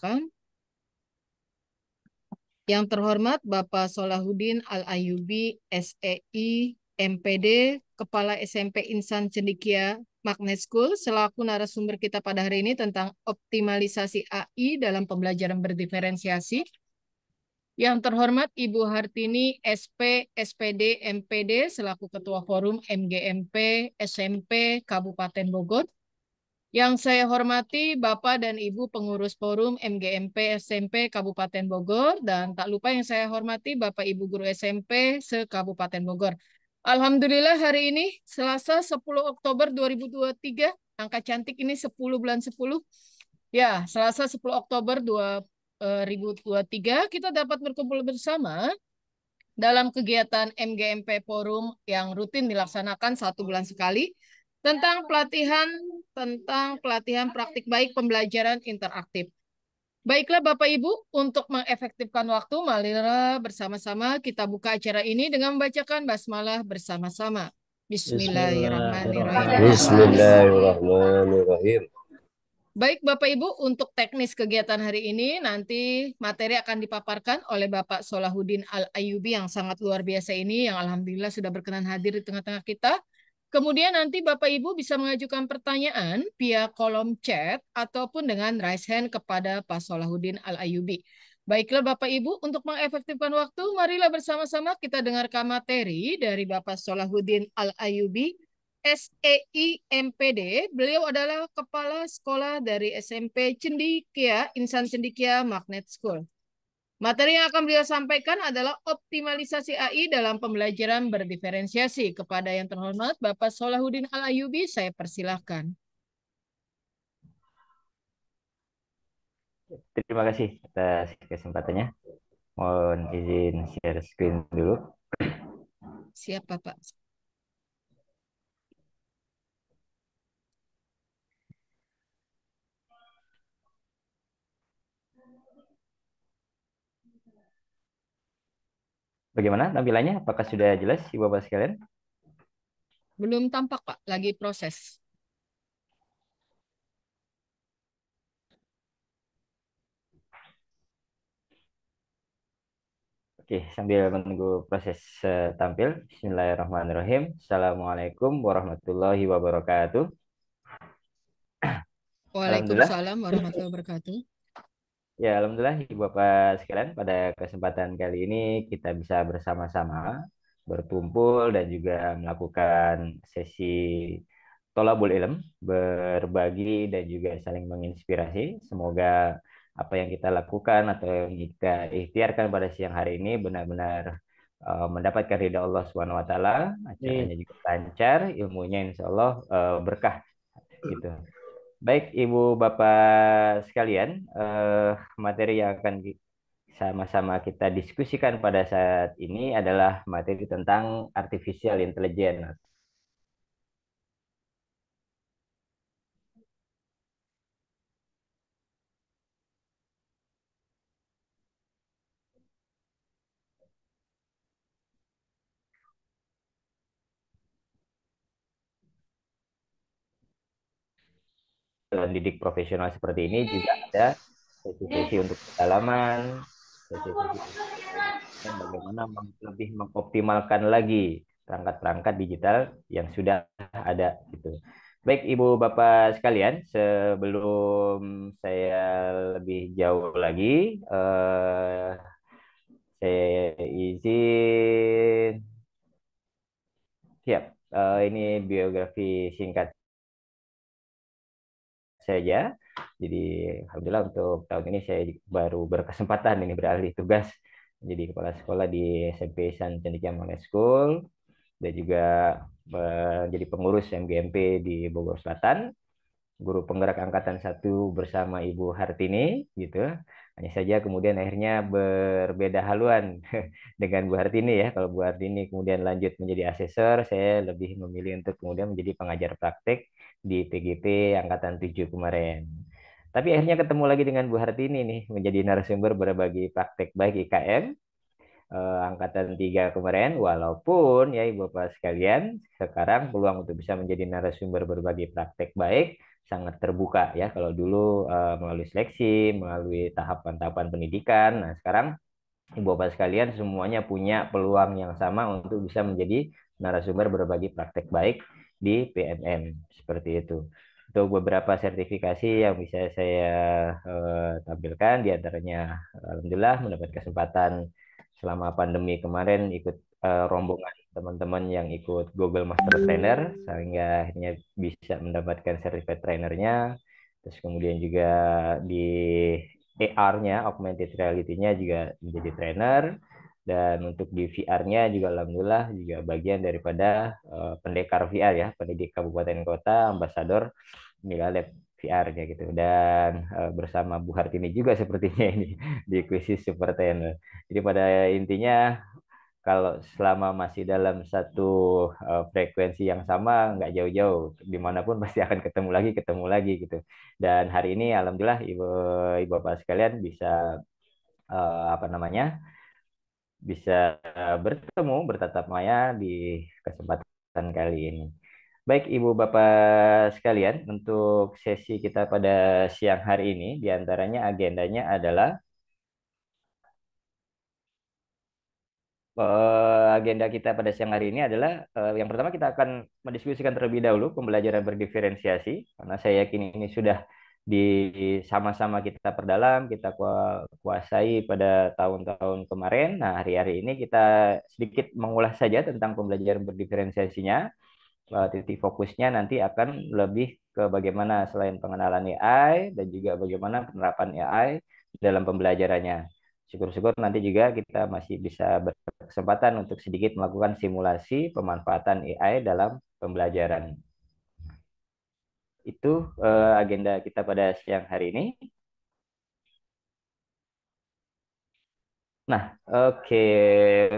persilakan. Yang terhormat Bapak Solahuddin Al-Ayyubi, SEI, MPD, Kepala SMP Insan Cendikia Magnet School, selaku narasumber kita pada hari ini tentang optimalisasi AI dalam pembelajaran berdiferensiasi. Yang terhormat Ibu Hartini, SP, SPD, MPD, selaku Ketua Forum MGMP SMP Kabupaten Bogor. Yang saya hormati Bapak dan Ibu pengurus Forum MGMP SMP Kabupaten Bogor, dan tak lupa yang saya hormati Bapak Ibu guru SMP se-Kabupaten Bogor. Alhamdulillah hari ini Selasa 10 Oktober 2023, angka cantik ini 10 bulan 10. Ya, Selasa 10 Oktober 2023 kita dapat berkumpul bersama dalam kegiatan MGMP Forum yang rutin dilaksanakan 1 bulan sekali tentang pelatihan praktik baik pembelajaran interaktif. Baiklah Bapak Ibu, untuk mengefektifkan waktu, marilah bersama-sama kita buka acara ini dengan membacakan basmalah bersama-sama. Bismillahirrahmanirrahim. Bismillahirrahmanirrahim. Baik Bapak Ibu, untuk teknis kegiatan hari ini nanti materi akan dipaparkan oleh Bapak Solahuddin Al-Ayyubi yang sangat luar biasa ini, yang alhamdulillah sudah berkenan hadir di tengah-tengah kita. Kemudian nanti Bapak Ibu bisa mengajukan pertanyaan via kolom chat ataupun dengan raise hand kepada Pak Solahuddin Al-Ayyubi. Baiklah Bapak Ibu, untuk mengefektifkan waktu, marilah bersama-sama kita dengarkan materi dari Bapak Solahuddin Al-Ayyubi, SEI MPD. Beliau adalah kepala sekolah dari SMP Cendikia, Insan Cendikia Magnet School. Materi yang akan beliau sampaikan adalah optimalisasi AI dalam pembelajaran berdiferensiasi. Kepada yang terhormat Bapak Solahuddin Al-Ayyubi, saya persilahkan. Terima kasih atas kesempatannya. Mohon izin share screen dulu. Siapa Pak? Bagaimana tampilannya? Apakah sudah jelas, Ibu Bapak sekalian? Belum tampak Pak, lagi proses. Oke, sambil menunggu proses tampil. Bismillahirrahmanirrahim. Assalamualaikum warahmatullahi wabarakatuh. Alhamdulillah. Waalaikumsalam warahmatullahi wabarakatuh. Ya, alhamdulillah Ibu Bapak sekalian, pada kesempatan kali ini kita bisa bersama-sama berkumpul dan juga melakukan sesi tolabul ilm, berbagi dan juga saling menginspirasi. Semoga apa yang kita lakukan atau yang kita ikhtiarkan pada siang hari ini benar-benar mendapatkan ridha Allah Subhanahu wa taala, acaranya juga lancar, ilmunya insya Allah berkah gitu. Baik Ibu Bapak sekalian, materi yang akan sama-sama kita diskusikan pada saat ini adalah materi tentang artificial intelligence. Didik profesional seperti ini juga ada sesi-sesi untuk pendalaman, sesi-sesi dan bagaimana lebih mengoptimalkan lagi perangkat-perangkat digital yang sudah ada gitu. Baik Ibu Bapak sekalian, sebelum saya lebih jauh lagi, saya izin, siap. Ini biografi singkat saja. Jadi alhamdulillah untuk tahun ini saya baru berkesempatan ini beralih tugas menjadi kepala sekolah di SMP San Cendikia Magnet School dan juga menjadi pengurus MGMP di Bogor Selatan, guru penggerak angkatan 1 bersama Ibu Hartini gitu. Hanya saja kemudian akhirnya berbeda haluan dengan Bu Hartini ya. Kalau Bu Hartini kemudian lanjut menjadi asesor, saya lebih memilih untuk kemudian menjadi pengajar praktek di PGP angkatan 7 kemarin. Tapi akhirnya ketemu lagi dengan Bu Hartini nih, menjadi narasumber berbagi praktek baik IKM angkatan 3 kemarin, walaupun ya Ibu Bapak sekalian, sekarang peluang untuk bisa menjadi narasumber berbagi praktek baik sangat terbuka ya. Kalau dulu melalui seleksi, melalui tahapan-tahapan pendidikan. Nah, sekarang Ibu Bapak sekalian semuanya punya peluang yang sama untuk bisa menjadi narasumber berbagi praktek baik di PMM seperti itu. Untuk beberapa sertifikasi yang bisa saya tampilkan, diantaranya Alhamdulillah mendapat kesempatan selama pandemi kemarin ikut rombongan teman-teman yang ikut Google Master Trainer, sehingga akhirnya bisa mendapatkan sertifikat trainernya. Terus kemudian juga di AR-nya, augmented reality-nya juga menjadi trainer. Dan untuk di VR-nya juga alhamdulillah juga bagian daripada pendekar VR ya, pendidik kabupaten kota, ambasador Mila Lab VR-nya gitu. Dan bersama Bu Hartini juga sepertinya ini di kuisis Super Trainer. Jadi pada intinya kalau selama masih dalam satu frekuensi yang sama, nggak jauh-jauh, dimanapun pasti akan ketemu lagi gitu. Dan hari ini, alhamdulillah, ibu bapak sekalian bisa apa namanya, bisa bertemu bertatap maya di kesempatan kali ini. Baik, ibu bapak sekalian, untuk sesi kita pada siang hari ini, diantaranya agendanya adalah agenda kita pada siang hari ini adalah yang pertama kita akan mendiskusikan terlebih dahulu pembelajaran berdiferensiasi karena saya yakin ini sudah di sama-sama kita perdalam, kita kuasai pada tahun-tahun kemarin. Nah, hari-hari ini kita sedikit mengulas saja tentang pembelajaran berdiferensiasinya. Titik fokusnya nanti akan lebih ke bagaimana selain pengenalan AI dan juga bagaimana penerapan AI dalam pembelajarannya. Syukur-syukur nanti juga kita masih bisa berkesempatan untuk sedikit melakukan simulasi pemanfaatan AI dalam pembelajaran. Itu agenda kita pada siang hari ini. Nah, oke.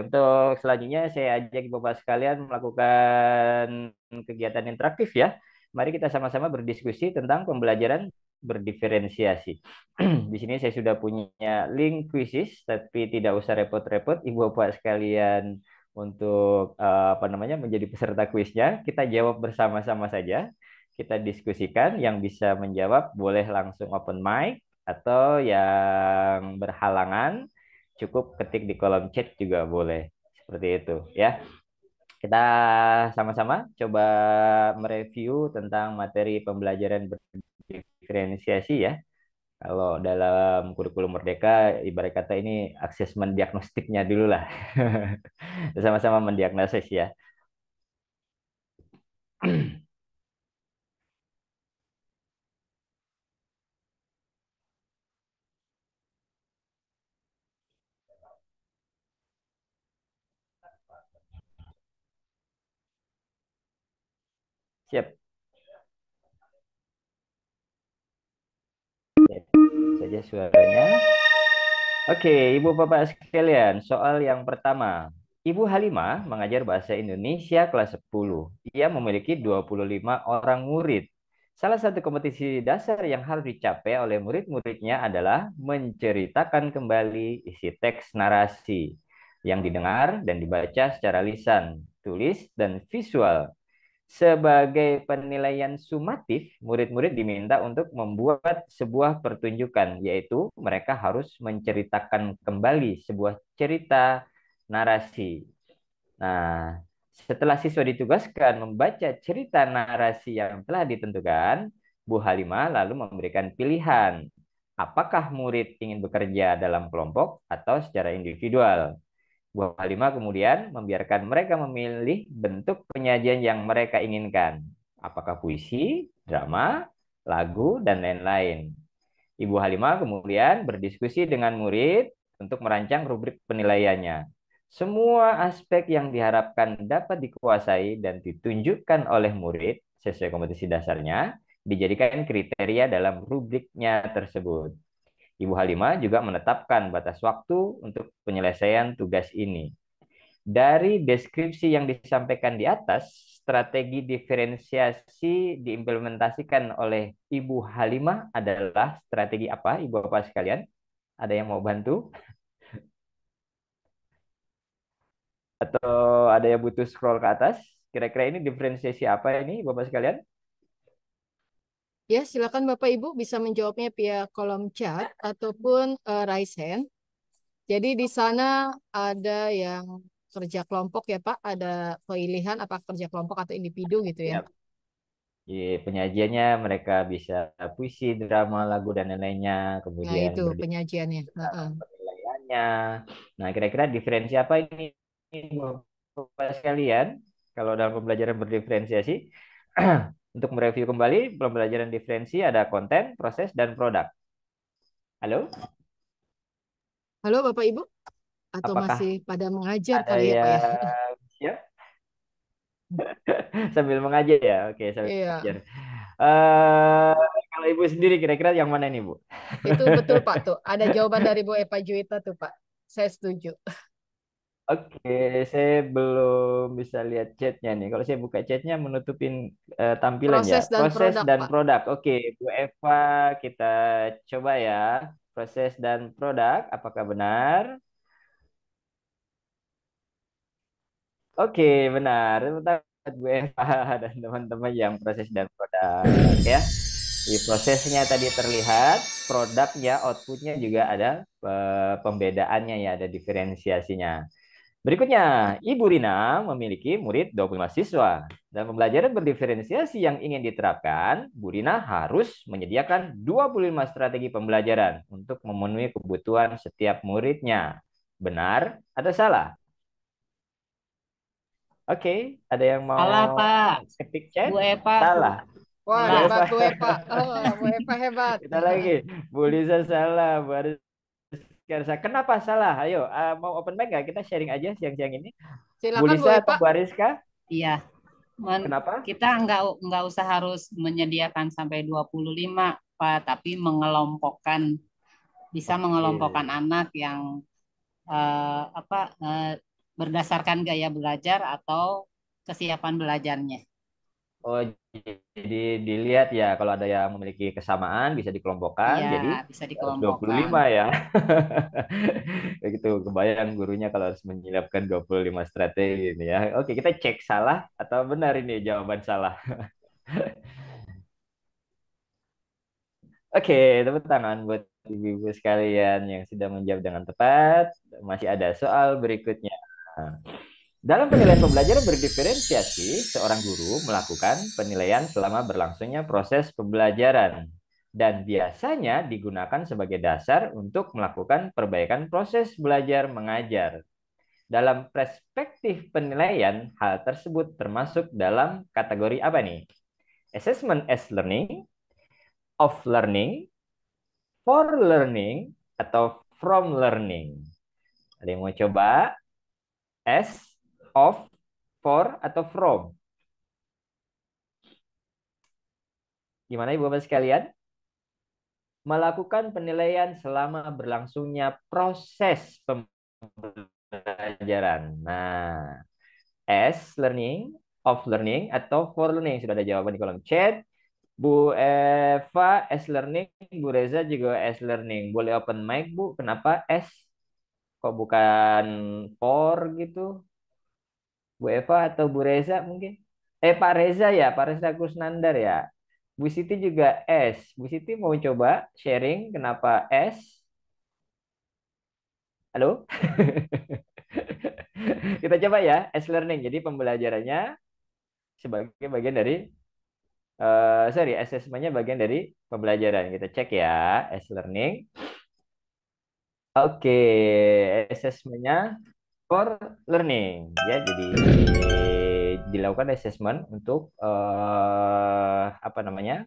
Untuk selanjutnya saya ajak Bapak sekalian melakukan kegiatan interaktif ya. Mari kita sama-sama berdiskusi tentang pembelajaran berdiferensiasi. Di sini saya sudah punya link kuisis, tapi tidak usah repot-repot Ibu Bapak sekalian untuk apa namanya menjadi peserta kuisnya. Kita jawab bersama-sama saja. Kita diskusikan, yang bisa menjawab boleh langsung open mic atau yang berhalangan cukup ketik di kolom chat juga boleh. Seperti itu ya. Kita sama-sama coba mereview tentang materi pembelajaran berdiferensiasi ya. Kalau dalam kurikulum Merdeka, ibarat kata ini asesmen diagnostiknya dulu lah. Sama-sama mendiagnosis ya. Siap. Siap saja suaranya. Oke, Ibu Bapak sekalian, soal yang pertama. Ibu Halimah mengajar bahasa Indonesia kelas 10. Ia memiliki 25 orang murid. Salah satu kompetisi dasar yang harus dicapai oleh murid-muridnya adalah menceritakan kembali isi teks narasi yang didengar dan dibaca secara lisan, tulis, dan visual. Sebagai penilaian sumatif, murid-murid diminta untuk membuat sebuah pertunjukan, yaitu mereka harus menceritakan kembali sebuah cerita narasi. Nah, setelah siswa ditugaskan membaca cerita narasi yang telah ditentukan, Bu Halimah lalu memberikan pilihan. Apakah murid ingin bekerja dalam kelompok atau secara individual? Bu Halimah kemudian membiarkan mereka memilih bentuk penyajian yang mereka inginkan. Apakah puisi, drama, lagu, dan lain-lain. Ibu Halimah kemudian berdiskusi dengan murid untuk merancang rubrik penilaiannya. Semua aspek yang diharapkan dapat dikuasai dan ditunjukkan oleh murid sesuai kompetisi dasarnya dijadikan kriteria dalam rubriknya tersebut. Ibu Halimah juga menetapkan batas waktu untuk penyelesaian tugas ini. Dari deskripsi yang disampaikan di atas, strategi diferensiasi diimplementasikan oleh Ibu Halimah adalah strategi apa, Ibu Bapak sekalian? Ada yang mau bantu? Atau ada yang butuh scroll ke atas? Kira-kira ini diferensiasi apa ini, Bapak sekalian? Ya, silakan Bapak Ibu bisa menjawabnya via kolom chat ataupun raise hand. Jadi di sana ada yang kerja kelompok ya Pak, ada pilihan apa kerja kelompok atau individu gitu ya. Ya. Di penyajiannya mereka bisa puisi, drama, lagu dan lain-lainnya, Nah kemudian itu penyajiannya. Heeh. penilaiannya. Nah, kira-kira diferensi apa ini Bapak sekalian? Kalau dalam pembelajaran berdiferensiasi, untuk mereview kembali pembelajaran diferensi ada konten, proses, dan produk. Halo, Halo Bapak Ibu, atau apakah masih pada mengajar ada kali ya Pak ya? yang siap sambil mengajar ya? Oke, sambil Iya, mengajar. Eh, Kalau Ibu sendiri kira-kira yang mana nih, Bu? itu betul Pak tuh. Ada jawaban dari Bu Eva Juwita tuh Pak. Saya setuju. Oke, saya belum bisa lihat chatnya nih. Kalau saya buka chatnya menutupin tampilan ya. Proses dan Proses produk dan Pak. produk. Oke, Bu Eva, kita coba ya. Proses dan produk, apakah benar? Oke, benar. Tepuk tangan Bu Eva dan teman-teman yang proses dan produk ya. Di prosesnya tadi terlihat, produknya, outputnya juga ada pembedaannya ya, ada diferensiasinya. Berikutnya, Ibu Rina memiliki murid 25 siswa. Dalam pembelajaran berdiferensiasi yang ingin diterapkan, Bu Rina harus menyediakan 25 strategi pembelajaran untuk memenuhi kebutuhan setiap muridnya. Benar atau salah? Oke, ada yang mau Salah, Pak. ketik chat? Bu Eva tuh. Salah. Wah, Bu Salah. hebat Eva. Bu Eva. Oh, Bu Eva hebat. Kita lagi. Bu Lisa salah. Bu Ariska. Kenapa salah? Ayo, mau open mic nggak? Kita sharing aja siang-siang ini. Bu Silakan Bu Lisa atau Eva. Bu Ariska? Iya. Kenapa? Kita nggak usah harus menyediakan sampai 25, Pak, tapi bisa Oke. mengelompokkan anak yang apa berdasarkan gaya belajar atau kesiapan belajarnya. Oh, jadi dilihat ya kalau ada yang memiliki kesamaan bisa dikelompokkan Iya, jadi bisa harus dua puluh dikelompokkan. lima ya. Kayak gitu kebayang gurunya kalau harus menyiapkan 25 strategi ini ya. Oke, kita cek salah atau benar ini jawaban salah. Oke, tepuk tangan buat ibu-ibu sekalian yang sudah menjawab dengan tepat. Masih ada soal berikutnya. Dalam penilaian pembelajaran berdiferensiasi, seorang guru melakukan penilaian selama berlangsungnya proses pembelajaran dan biasanya digunakan sebagai dasar untuk melakukan perbaikan proses belajar mengajar. Dalam perspektif penilaian, hal tersebut termasuk dalam kategori apa nih? Assessment as learning, of learning, for learning, atau from learning. Ada yang mau coba? As, of, for, atau from? Gimana Ibu Bapak sekalian? Melakukan penilaian selama berlangsungnya proses pembelajaran. Nah, as learning, of learning, atau for learning. Sudah ada jawaban di kolom chat. Bu Eva as learning, Bu Reza juga as learning. Boleh open mic, Bu? Kenapa as? Kok bukan for gitu? Bu Eva atau Bu Reza mungkin? Pak Reza ya, Pak Reza Kusnandar ya. Bu Siti juga S. Bu Siti mau coba sharing kenapa S? Halo? Kita coba ya, S learning. Jadi pembelajarannya sebagai bagian dari, sorry, assessment-nya bagian dari pembelajaran. Kita cek ya, S learning. Oke, assessment-nya for learning. Ya, jadi dilakukan assessment untuk apa namanya?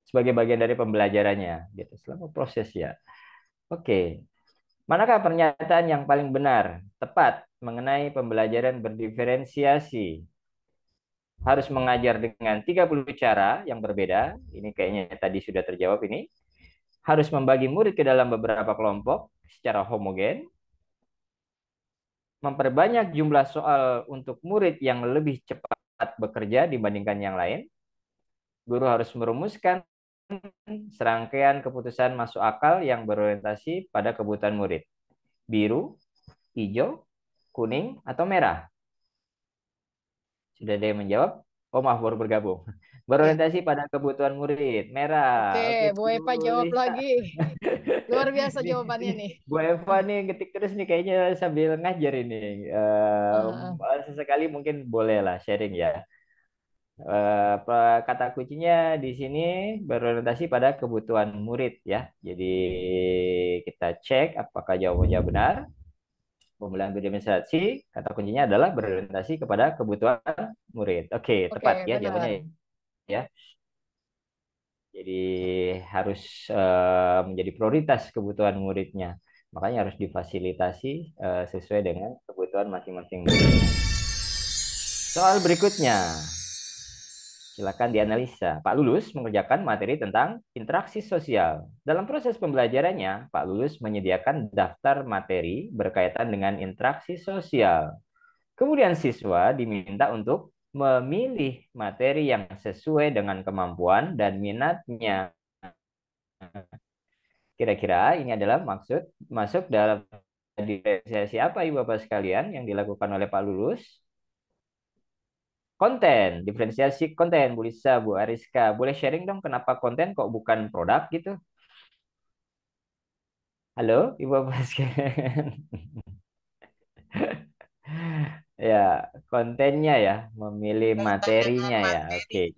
Sebagai bagian dari pembelajarannya gitu selama proses ya. Oke. Manakah pernyataan yang paling benar, tepat mengenai pembelajaran berdiferensiasi? Harus mengajar dengan 30 cara yang berbeda. Ini kayaknya tadi sudah terjawab ini. Harus membagi murid ke dalam beberapa kelompok secara homogen. Memperbanyak jumlah soal untuk murid yang lebih cepat bekerja dibandingkan yang lain. Guru harus merumuskan serangkaian keputusan masuk akal yang berorientasi pada kebutuhan murid. Biru, hijau, kuning, atau merah? Sudah ada yang menjawab? Oh maaf, baru bergabung. Ya. Berorientasi pada kebutuhan murid. Merah. Oke, Oke, Bu Eva jawab tulis. lagi. Luar biasa Ini, jawabannya ini nih. Bu Eva nih ketik terus nih kayaknya sambil ngajar ini. Heeh. Sesekali mungkin boleh lah sharing ya. Kata kuncinya di sini berorientasi pada kebutuhan murid ya. Jadi kita cek apakah jawabannya benar. Pemilihan berdemonstrasi, kata kuncinya adalah berorientasi kepada kebutuhan murid. Oke, Oke, tepat ya benar. jawabannya ya. Jadi harus menjadi prioritas kebutuhan muridnya. Makanya harus difasilitasi sesuai dengan kebutuhan masing-masing murid. Soal berikutnya. Silakan dianalisa. Pak Lulus mengerjakan materi tentang interaksi sosial. Dalam proses pembelajarannya, Pak Lulus menyediakan daftar materi berkaitan dengan interaksi sosial. Kemudian siswa diminta untuk memilih materi yang sesuai dengan kemampuan dan minatnya. Kira-kira ini adalah masuk dalam diferensiasi apa Ibu Bapak sekalian yang dilakukan oleh Pak Lulus? Konten, diferensiasi konten, Bu Lisa, Bu Ariska. Boleh sharing dong kenapa konten kok bukan produk gitu? Halo, Ibu Bapak sekalian. Ya, kontennya ya, memilih materinya ya. Oke,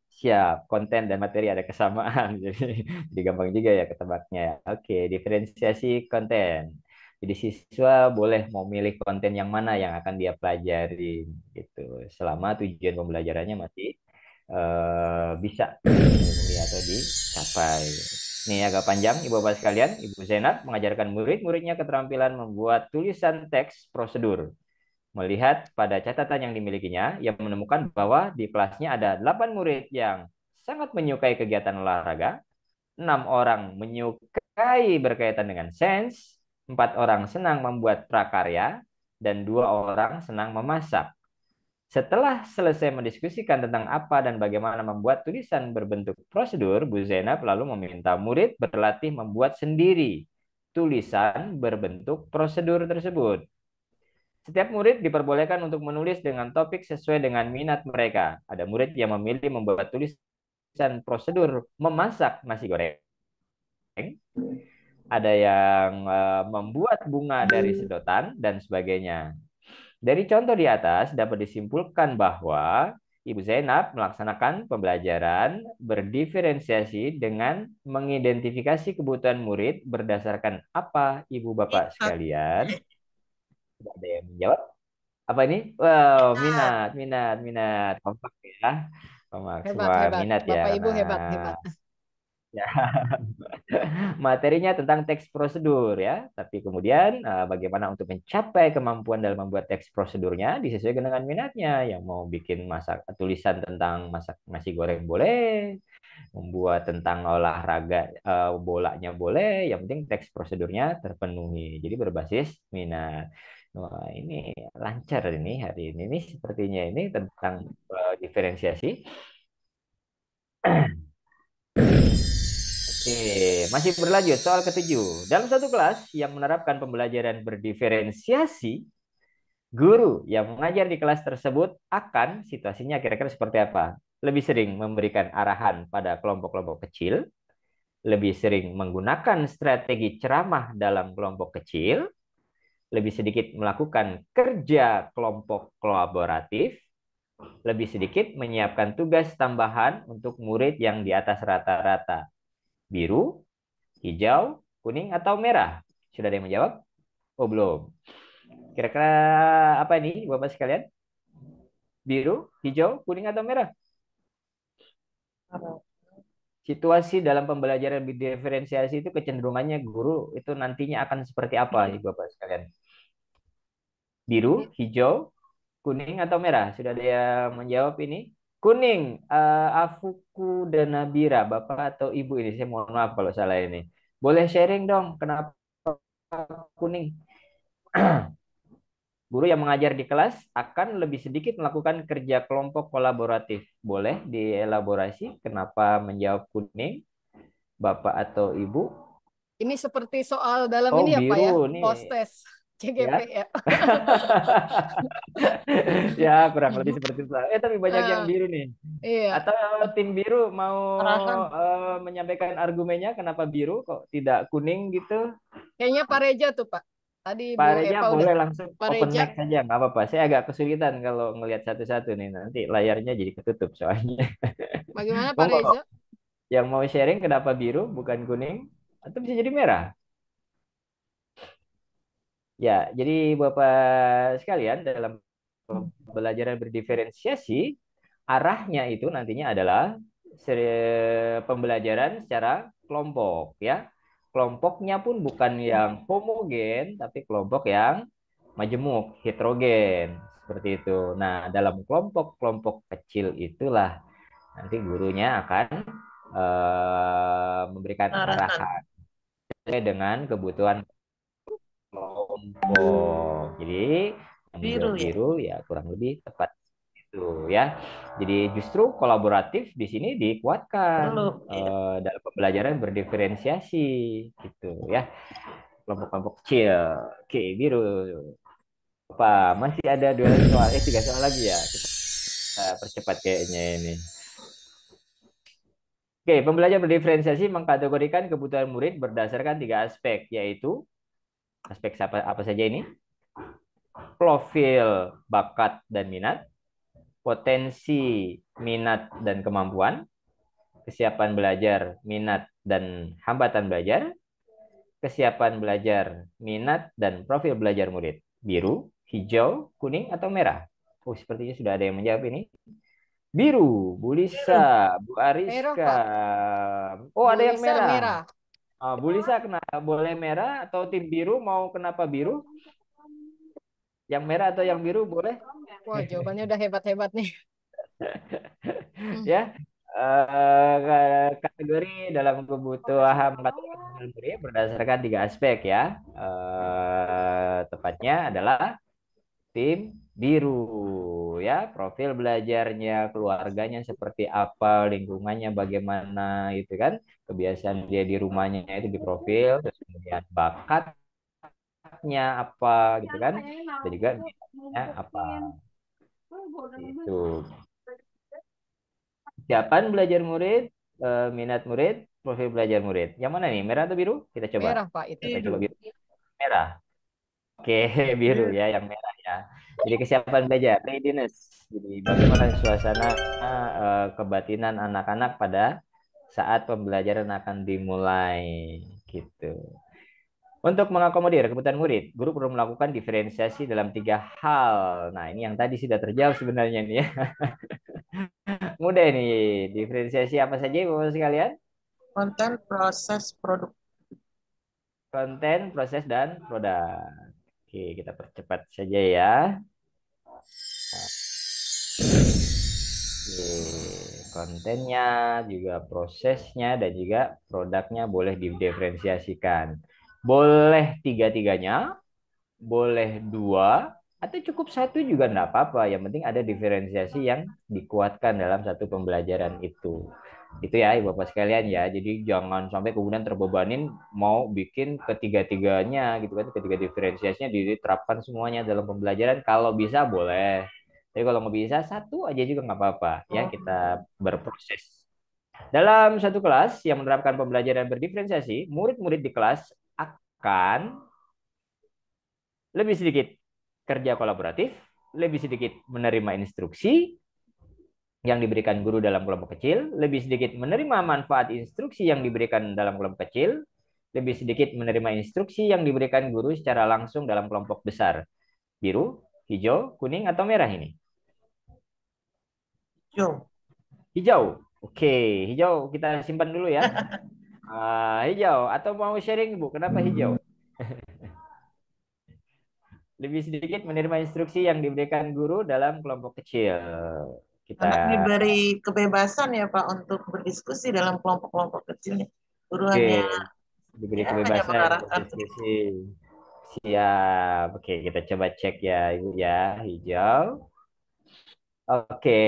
siap. Konten dan materi ada kesamaan, jadi gampang juga ya ketebaknya. Oke, diferensiasi konten. Jadi siswa boleh mau milih konten yang mana yang akan dia pelajari gitu. Selama tujuan pembelajarannya masih bisa dipenuhi atau dicapai. Ini agak panjang, Ibu Bapak sekalian. Ibu Zainab mengajarkan murid-muridnya keterampilan membuat tulisan teks prosedur. Melihat pada catatan yang dimilikinya, ia menemukan bahwa di kelasnya ada 8 murid yang sangat menyukai kegiatan olahraga, 6 orang menyukai berkaitan dengan sains, 4 orang senang membuat prakarya, dan 2 orang senang memasak. Setelah selesai mendiskusikan tentang apa dan bagaimana membuat tulisan berbentuk prosedur, Bu Zainab lalu meminta murid berlatih membuat sendiri tulisan berbentuk prosedur tersebut. Setiap murid diperbolehkan untuk menulis dengan topik sesuai dengan minat mereka. Ada murid yang memilih membuat tulisan prosedur memasak nasi goreng. Ada yang membuat bunga dari sedotan dan sebagainya. Dari contoh di atas dapat disimpulkan bahwa Ibu Zainab melaksanakan pembelajaran berdiferensiasi dengan mengidentifikasi kebutuhan murid berdasarkan apa Ibu Bapak sekalian. Tidak ada yang menjawab. Apa ini? Wow, minat, minat, minat. Kompak ya. Kompak. Hebat, Semua hebat. minat ya Bapak karena Ibu hebat, hebat. ya materinya tentang teks prosedur ya. Tapi kemudian bagaimana untuk mencapai kemampuan dalam membuat teks prosedurnya disesuaikan dengan minatnya. Yang mau bikin masak tulisan tentang masak nasi goreng boleh, membuat tentang olahraga bolanya boleh, yang penting teks prosedurnya terpenuhi. Jadi berbasis minat. Wah, ini lancar ini hari ini nih sepertinya ini tentang diferensiasi. Oke, masih berlanjut soal ketujuh. Dalam satu kelas yang menerapkan pembelajaran berdiferensiasi, guru yang mengajar di kelas tersebut akan situasinya kira-kira seperti apa? Lebih sering memberikan arahan pada kelompok-kelompok kecil, lebih sering menggunakan strategi ceramah dalam kelompok kecil, lebih sedikit melakukan kerja kelompok kolaboratif, lebih sedikit menyiapkan tugas tambahan untuk murid yang di atas rata-rata. Biru, hijau, kuning, atau merah? Sudah ada yang menjawab? Oh, belum. Kira-kira apa ini, Bapak sekalian? Biru, hijau, kuning, atau merah? Situasi dalam pembelajaran diferensiasi itu kecenderungannya guru itu nantinya akan seperti apa, Ibu Bapak sekalian? Biru, hijau, kuning, atau merah? Sudah ada yang menjawab ini? Kuning, Afuku dan Nabira, Bapak atau Ibu ini. Saya mohon maaf kalau salah ini. Boleh sharing dong, kenapa kuning? Guru yang mengajar di kelas akan lebih sedikit melakukan kerja kelompok kolaboratif. Boleh dielaborasi kenapa menjawab kuning, Bapak atau Ibu? Ini seperti soal dalam Oh, ini ya, Pak biru ya, nih. post test. CGP ya. ya. Ya, kurang lebih seperti itu. Tapi banyak yang Ah, biru nih. iya, Atau tim biru mau Arahan. menyampaikan argumennya kenapa biru kok tidak kuning gitu? kayaknya Pak Reja tuh Pak. Tadi Bu Pak Reja Eva udah. boleh langsung Pak open Reja, mic saja, nggak apa-apa. Saya agak kesulitan kalau ngelihat satu-satu nih, nanti layarnya jadi ketutup soalnya. bagaimana Pak Monggo, Reza? yang mau sharing kenapa biru bukan kuning? Atau bisa jadi merah? Ya, jadi Bapak sekalian dalam pembelajaran berdiferensiasi, arahnya itu nantinya adalah pembelajaran secara kelompok ya. Kelompoknya pun bukan yang homogen, tapi kelompok yang majemuk, heterogen, seperti itu. Nah, dalam kelompok-kelompok kecil itulah nanti gurunya akan memberikan Arahan. arahan sesuai dengan kebutuhan kelompok. Jadi yang Biru menjawab ya. biru ya kurang lebih tepat itu ya. Jadi justru kolaboratif di sini dikuatkan Perlu ya. dalam pembelajaran berdiferensiasi gitu ya. Kelompok-kelompok kecil. Oke, biru. Apa masih ada dua soal? Tiga soal lagi ya. Kita percepat kayaknya ini. Oke, pembelajaran berdiferensiasi mengkategorikan kebutuhan murid berdasarkan tiga aspek, yaitu aspek apa saja ini? Profil bakat dan minat, potensi minat dan kemampuan, kesiapan belajar, minat dan hambatan belajar, kesiapan belajar, minat dan profil belajar murid. Biru, hijau, kuning, atau merah? Oh, sepertinya sudah ada yang menjawab ini. Biru, Bu Lisa, Biru. Bu Merah Ariska. Pak. Oh, Bu ada yang Lisa merah. merah. Bu Lisa kenapa boleh merah atau tim biru mau kenapa biru? Yang merah atau yang biru boleh? Wah, jawabannya udah hebat-hebat nih. Hmm. Ya, kategori dalam kebutuhan kategori murid berdasarkan tiga aspek ya. Tepatnya adalah tim biru ya, profil belajarnya, keluarganya seperti apa, lingkungannya bagaimana itu kan, kebiasaan dia di rumahnya itu di profil, terus kemudian bakatnya apa gitu kan, dan juga minatnya apa itu. Siapan belajar murid, minat murid, profil belajar murid. Yang mana nih? Merah atau biru? Kita coba. Merah Pak itu. Kita coba Biru. biru. Merah. Oke, biru Biru. ya, yang merah ya. Jadi kesiapan belajar, readiness. Jadi bagaimana suasana kebatinan anak-anak pada saat pembelajaran akan dimulai gitu. Untuk mengakomodir kebutuhan murid, guru perlu melakukan diferensiasi dalam tiga hal. Nah, ini yang tadi sudah terjawab sebenarnya nih ya. Mudah ini. Diferensiasi apa saja, Bapak sekalian? Konten, proses, produk. Konten, proses, dan produk. Oke, kita percepat saja ya. Oke, kontennya, juga prosesnya, dan juga produknya boleh didiferensiasikan. Boleh tiga-tiganya, boleh dua, atau cukup satu juga enggak apa-apa. Yang penting ada diferensiasi yang dikuatkan dalam satu pembelajaran itu. Itu ya, Ibu Bapak sekalian ya. Jadi jangan sampai kemudian terbebanin mau bikin ketiga-tiganya gitu kan. Ketiga diferensiasinya diterapkan semuanya dalam pembelajaran. Kalau bisa boleh. Tapi kalau nggak bisa, satu aja juga nggak apa-apa. Ya, kita berproses. Dalam satu kelas yang menerapkan pembelajaran berdiferensiasi, murid-murid di kelas akan lebih sedikit kerja kolaboratif, lebih sedikit menerima instruksi yang diberikan guru dalam kelompok kecil, lebih sedikit menerima manfaat instruksi yang diberikan dalam kelompok kecil, lebih sedikit menerima instruksi yang diberikan guru secara langsung dalam kelompok besar. Biru, hijau, kuning, atau merah ini? Hijau. Hijau. Oke, hijau kita simpan dulu ya. Hijau. Atau mau sharing, Bu? Kenapa hijau? Lebih sedikit menerima instruksi yang diberikan guru dalam kelompok kecil. Kita Anak diberi kebebasan ya Pak untuk berdiskusi dalam kelompok-kelompok kecilnya. Guru oke, hanya diberi ya hanya kebebasan untuk mengarahkan. diskusi. Siap. Oke, kita coba cek ya, Ibu ya. Hijau. Oke.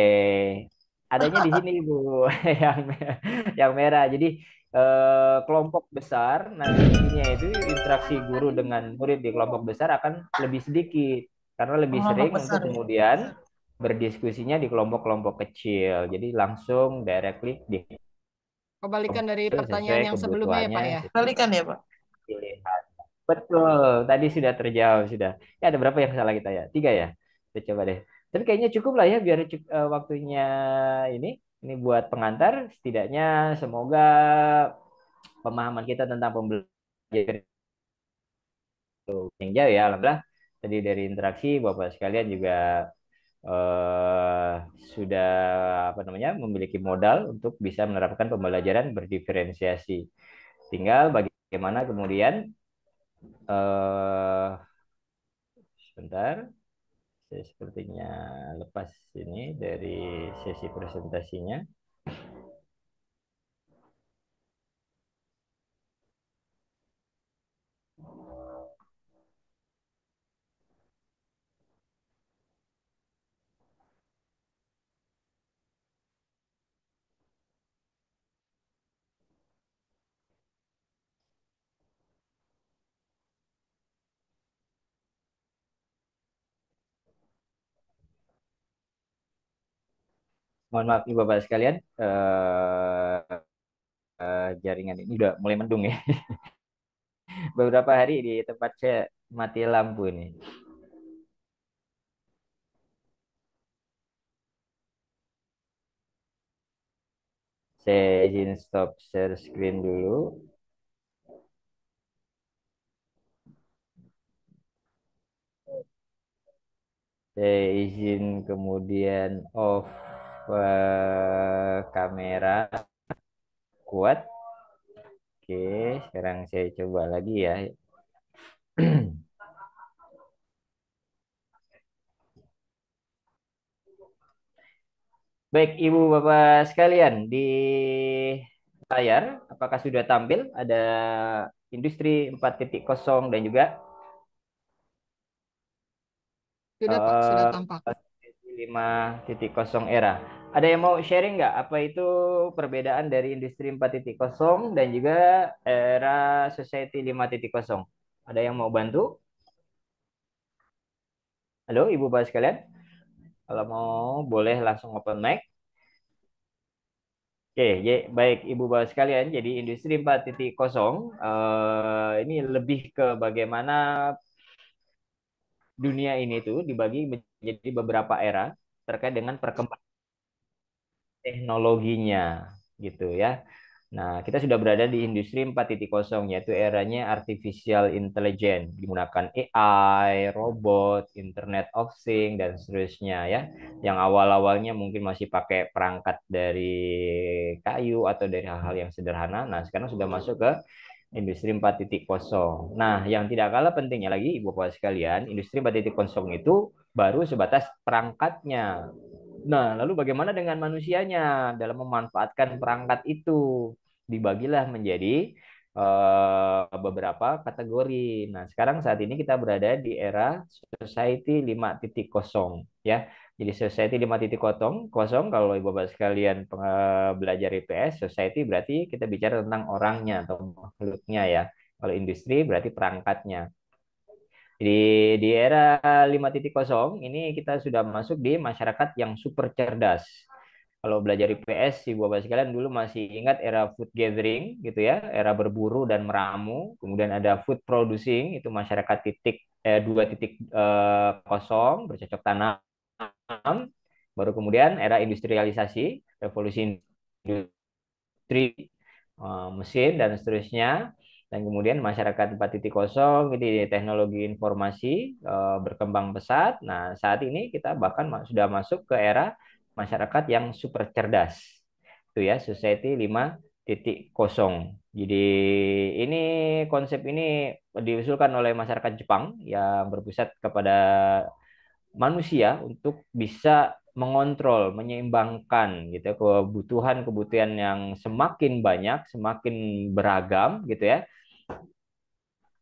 Adanya di sini, Ibu. Yang yang merah. Jadi kelompok besar, nantinya itu interaksi guru dengan murid di kelompok besar akan lebih sedikit karena lebih Kelompok sering untuk besar ya. kemudian berdiskusinya di kelompok-kelompok kecil. Jadi langsung directly di Kebalikan dari pertanyaan sesuai yang sebelumnya ya kebutuhannya Pak ya. sesuai Balikan ya, Pak. pilihan. Betul, tadi sudah terjawab sudah. Ya ada berapa yang salah kita ya? 3 ya. Kita coba deh. Tapi kayaknya cukup lah ya biar waktunya ini ini buat pengantar. Setidaknya semoga pemahaman kita tentang pembelajaran yang jauh ya. Alhamdulillah tadi dari interaksi Bapak sekalian juga eh, sudah apa namanya memiliki modal untuk bisa menerapkan pembelajaran berdiferensiasi. Tinggal bagaimana kemudian sebentar, saya sepertinya lepas ini dari sesi presentasinya. Mohon maaf nih Bapak sekalian, jaringan ini udah mulai mendung ya. Beberapa hari di tempat saya mati lampu ini. Saya izin stop share screen dulu. Saya izin kemudian off kamera kuat. Oke, sekarang saya coba lagi ya. Baik, Ibu Bapak sekalian, di layar apakah sudah tampil ada industri 4.0 dan juga Sudah Pak, sudah tampak. 5.0 era. Ada yang mau sharing nggak apa itu perbedaan dari industri 4.0 dan juga era society 5.0? Ada yang mau bantu? Halo, Ibu Bapak sekalian. Kalau mau boleh langsung open mic. Oke, baik Ibu Bapak sekalian. Jadi industri 4.0 ini lebih ke bagaimana dunia ini tuh dibagi menjadi beberapa era terkait dengan perkembangan teknologinya gitu ya. Nah, kita sudah berada di industri 4.0 yaitu eranya artificial intelligence menggunakan AI, robot, Internet of Things dan seterusnya ya. Yang awal-awalnya mungkin masih pakai perangkat dari kayu atau dari hal-hal yang sederhana. Nah, sekarang sudah masuk ke industri 4.0. Nah, yang tidak kalah pentingnya lagi Ibu Bapak sekalian, industri 4.0 itu baru sebatas perangkatnya. Nah, lalu bagaimana dengan manusianya dalam memanfaatkan perangkat itu? Dibagilah menjadi beberapa kategori. Nah, sekarang saat ini kita berada di era Society 5.0 ya. Jadi Society 5.0 kalau Ibu Bapak sekalian belajar IPS, Society berarti kita bicara tentang orangnya atau makhluknya ya. Kalau industri berarti perangkatnya. Di era 5.0 ini kita sudah masuk di masyarakat yang super cerdas. Kalau belajar IPS, Ibu Bapak sekalian dulu masih ingat era food gathering gitu ya, era berburu dan meramu. Kemudian ada food producing, itu masyarakat 2.0 bercocok tanam. Baru kemudian era industrialisasi, revolusi industri, mesin dan seterusnya. Dan kemudian masyarakat 4.0 ini teknologi informasi berkembang pesat. Nah, saat ini kita bahkan sudah masuk ke era masyarakat yang super cerdas. Itu ya, Society 5.0. Jadi ini konsep ini diusulkan oleh masyarakat Jepang yang berpusat kepada manusia untuk bisa mengontrol, menyeimbangkan gitu ya, kebutuhan-kebutuhan yang semakin banyak, semakin beragam gitu ya.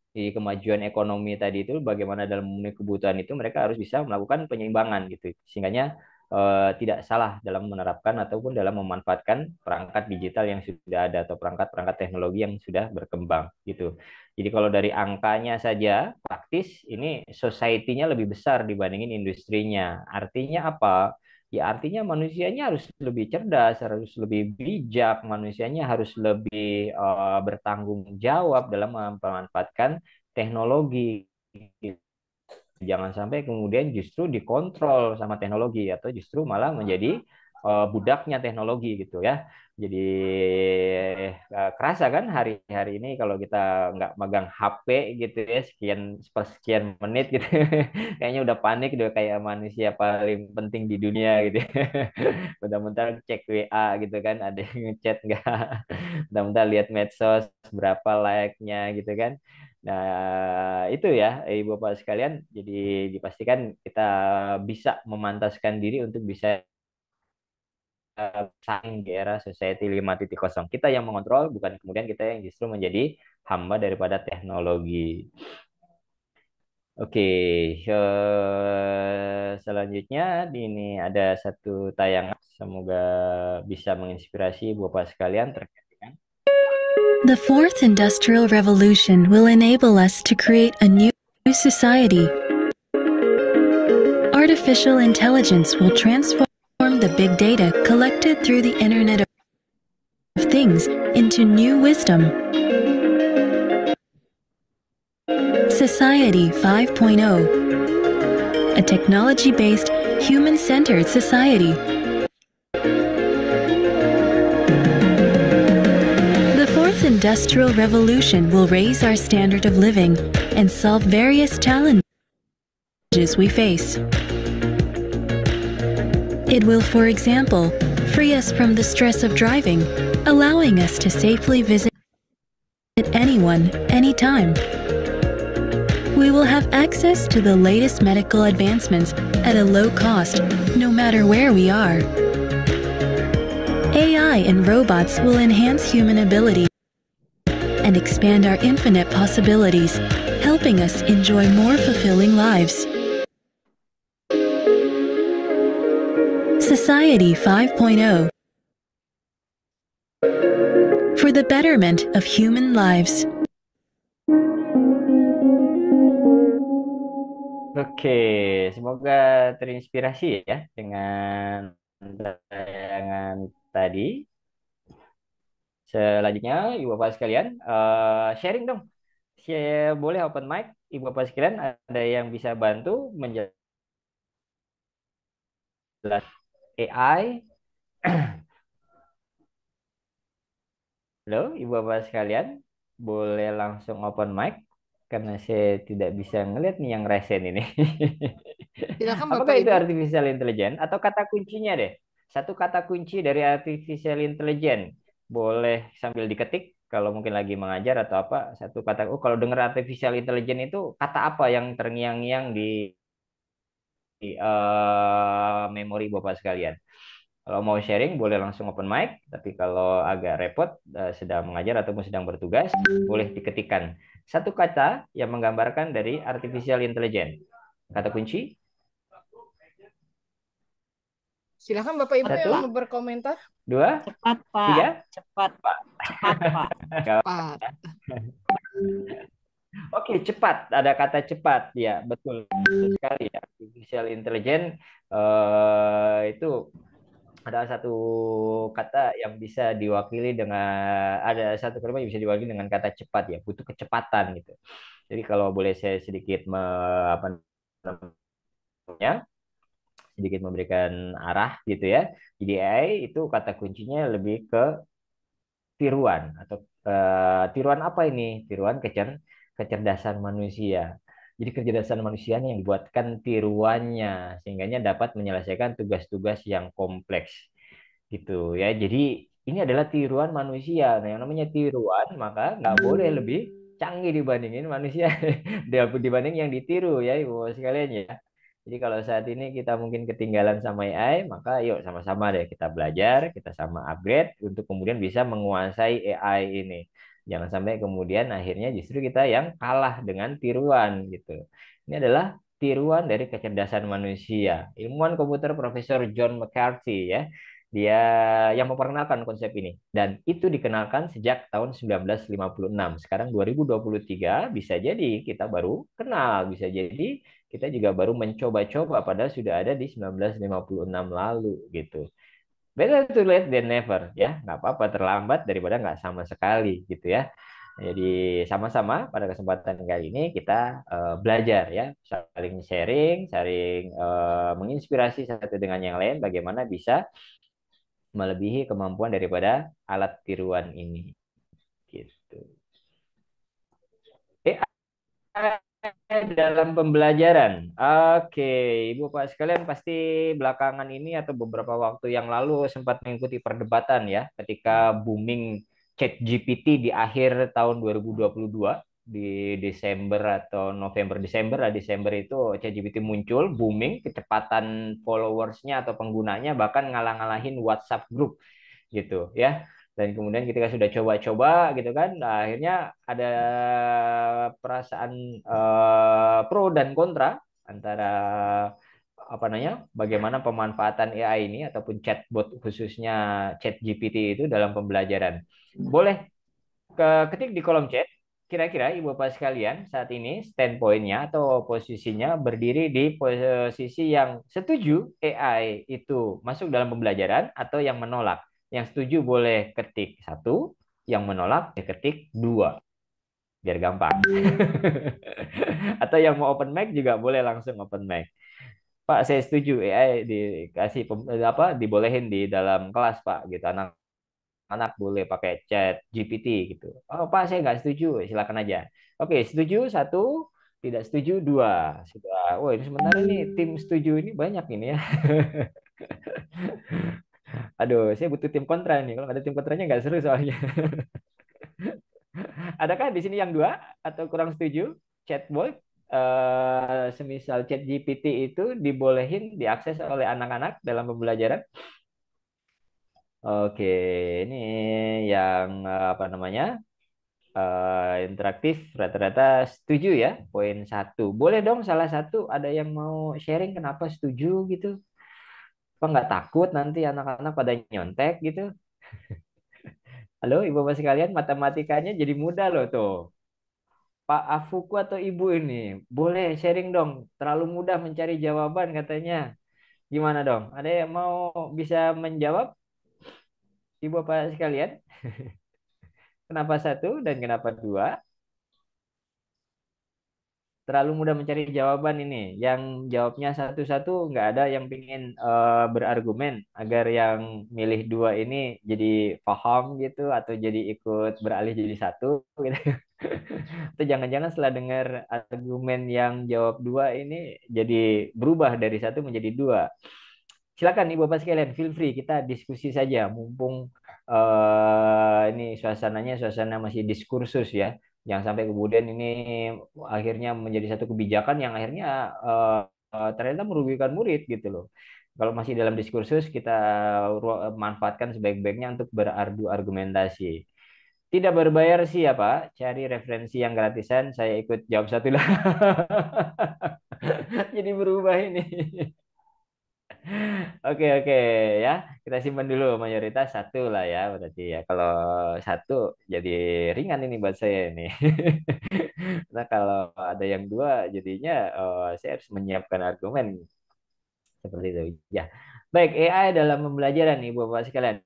Di kemajuan ekonomi tadi itu bagaimana dalam memenuhi kebutuhan itu mereka harus bisa melakukan penyeimbangan gitu. Sehingga tidak salah dalam menerapkan ataupun dalam memanfaatkan perangkat digital yang sudah ada atau perangkat-perangkat teknologi yang sudah berkembang gitu. Jadi kalau dari angkanya saja praktis ini society-nya lebih besar dibandingin industrinya. Artinya apa? Ya artinya manusianya harus lebih cerdas, harus lebih bijak, manusianya harus lebih bertanggung jawab dalam memanfaatkan teknologi. Jangan sampai kemudian justru dikontrol sama teknologi atau justru malah menjadi budaknya teknologi gitu ya. Jadi kerasa kan hari-hari ini kalau kita nggak megang HP gitu ya sekian menit gitu kayaknya udah panik udah kayak manusia paling penting di dunia gitu. Bentar-bentar cek WA gitu kan ada yang ngechat nggak, bentar-bentar lihat medsos berapa like-nya gitu kan. Nah, itu ya, Ibu Bapak sekalian. Jadi dipastikan kita bisa memantaskan diri untuk bisa bersaing di era society 5.0. Kita yang mengontrol, bukan kemudian kita yang justru menjadi hamba daripada teknologi. Oke, selanjutnya ini ada satu tayangan. Semoga bisa menginspirasi Ibu Bapak sekalian terkait dengan The fourth industrial revolution will enable us to create a new society. Artificial intelligence will transform the big data collected through the Internet of Things into new wisdom. Society 5.0, a technology-based, human-centered society. The fourth industrial revolution will raise our standard of living and solve various challenges we face. It will, for example, free us from the stress of driving, allowing us to safely visit anyone, anytime. We will have access to the latest medical advancements at a low cost, no matter where we are. AI and robots will enhance human ability and expand our infinite possibilities, helping us enjoy more fulfilling lives. Society 5.0, for the betterment of human lives. Oke, semoga terinspirasi ya dengan tayangan tadi. Selanjutnya, Ibu Bapak sekalian, sharing dong. Boleh open mic, Ibu Bapak sekalian, ada yang bisa bantu menjelaskan AI. Halo, Ibu Bapak sekalian, boleh langsung open mic karena saya tidak bisa ngeliat nih yang resen ini. Silakan Apakah Bapak itu Ibu. artificial intelligence atau kata kuncinya deh? Satu kata kunci dari artificial intelligence. Boleh sambil diketik kalau mungkin lagi mengajar atau apa. Satu kata, oh kalau dengar artificial intelligence itu kata apa yang terngiang-ngiang di memori Bapak sekalian? Kalau mau sharing boleh langsung open mic, tapi kalau agak repot sedang mengajar ataupun sedang bertugas, boleh diketikkan satu kata yang menggambarkan dari artificial intelligence. Kata kunci. Silakan Bapak Ibu Satu, yang berkomentar. dua, Cepat, Pak. tiga. Cepat, Pak. Cepat, Pak. Cepat. Oke, cepat. Ada kata cepat. Ya, betul. Betul sekali ya. Artificial intelligence itu ada satu kata yang bisa diwakili dengan ada satu kalimat yang bisa diwakili dengan kata cepat ya, butuh kecepatan gitu. Jadi kalau boleh saya sedikit apa namanya, sedikit memberikan arah gitu ya. Jadi AI itu kata kuncinya lebih ke tiruan atau tiruan apa ini? Tiruan kecerdasan manusia. Jadi kecerdasan manusia yang dibuatkan tiruannya sehingganya dapat menyelesaikan tugas-tugas yang kompleks gitu ya. Jadi ini adalah tiruan manusia. Nah, yang namanya tiruan maka nggak boleh lebih canggih dibandingin manusia dibanding yang ditiru ya Ibu sekalian ya. Jadi kalau saat ini kita mungkin ketinggalan sama AI, maka yuk sama-sama deh kita belajar, kita sama upgrade untuk kemudian bisa menguasai AI ini. Jangan sampai kemudian akhirnya justru kita yang kalah dengan tiruan gitu. Ini adalah tiruan dari kecerdasan manusia. Ilmuwan komputer Profesor John McCarthy ya. Dia yang memperkenalkan konsep ini dan itu dikenalkan sejak tahun 1956. Sekarang 2023 bisa jadi kita baru kenal, bisa jadi kita juga baru mencoba-coba padahal sudah ada di 1956 lalu gitu. Better to late than never ya, nggak apa-apa terlambat daripada nggak sama sekali gitu ya. Jadi sama-sama pada kesempatan kali ini kita belajar ya, saling sharing, saling menginspirasi satu dengan yang lain bagaimana bisa melebihi kemampuan daripada alat tiruan ini gitu. Dalam pembelajaran. Oke, Ibu Pak sekalian pasti belakangan ini atau beberapa waktu yang lalu sempat mengikuti perdebatan ya ketika booming ChatGPT di akhir tahun 2022 di Desember atau November Desember lah Desember itu ChatGPT muncul booming kecepatan followersnya atau penggunanya bahkan ngalah-ngalahin WhatsApp group gitu ya. Dan kemudian ketika sudah coba-coba gitu kan, nah, akhirnya ada perasaan pro dan kontra antara apa namanya, bagaimana pemanfaatan AI ini ataupun chatbot khususnya ChatGPT itu dalam pembelajaran. Boleh ketik di kolom chat. Kira-kira Ibu Bapak sekalian saat ini standpointnya atau posisinya berdiri di posisi yang setuju AI itu masuk dalam pembelajaran atau yang menolak. Yang setuju boleh ketik 1, yang menolak ketik 2, biar gampang. Atau yang mau open mic juga boleh langsung open mic. Pak, saya setuju AI dikasih apa dibolehin di dalam kelas Pak gitu. Anak boleh pakai chat GPT gitu. Oh Pak, saya nggak setuju. Silakan aja. Oke, setuju 1, tidak setuju 2. Sudah. Oh ini sementara nih tim setuju ini banyak ini ya. Aduh, saya butuh tim kontra nih. Kalau nggak ada tim kontranya nggak seru soalnya. Adakah di sini yang 2 atau kurang setuju? Chatbot, semisal chat GPT itu dibolehin diakses oleh anak-anak dalam pembelajaran. Oke, ini yang apa namanya interaktif rata-rata setuju ya, poin 1. Boleh dong salah satu ada yang mau sharing kenapa setuju gitu? Apa nggak takut nanti anak-anak pada nyontek gitu? Halo, Ibu Bapak sekalian, matematikanya jadi mudah loh tuh. Pak Afuku atau Ibu ini, boleh sharing dong. Terlalu mudah mencari jawaban katanya. Gimana dong? Ada yang mau bisa menjawab, Ibu Bapak sekalian? Kenapa 1 dan kenapa 2? Terlalu mudah mencari jawaban ini. Yang jawabnya 1-1 nggak ada yang pingin berargumen agar yang milih 2 ini jadi paham gitu atau jadi ikut beralih jadi 1 gitu. Atau jangan-jangan setelah dengar argumen yang jawab 2 ini jadi berubah dari 1 menjadi 2. Silakan Ibu Bapak sekalian, feel free kita diskusi saja mumpung ini suasananya suasana masih diskursus ya. Jangan sampai kemudian ini akhirnya menjadi satu kebijakan yang akhirnya ternyata merugikan murid gitu loh. Kalau masih dalam diskursus kita manfaatkan sebaik-baiknya untuk berargu argumentasi. Tidak berbayar sih ya Pak, cari referensi yang gratisan, saya ikut jawab 1 lah. Jadi berubah ini. Oke oke ya, kita simpan dulu mayoritas 1 lah ya berarti ya. Kalau 1 jadi ringan ini buat saya ini. Nah kalau ada yang 2 jadinya saya harus menyiapkan argumen seperti itu. Ya, baik AI dalam pembelajaran nih Bapak sekalian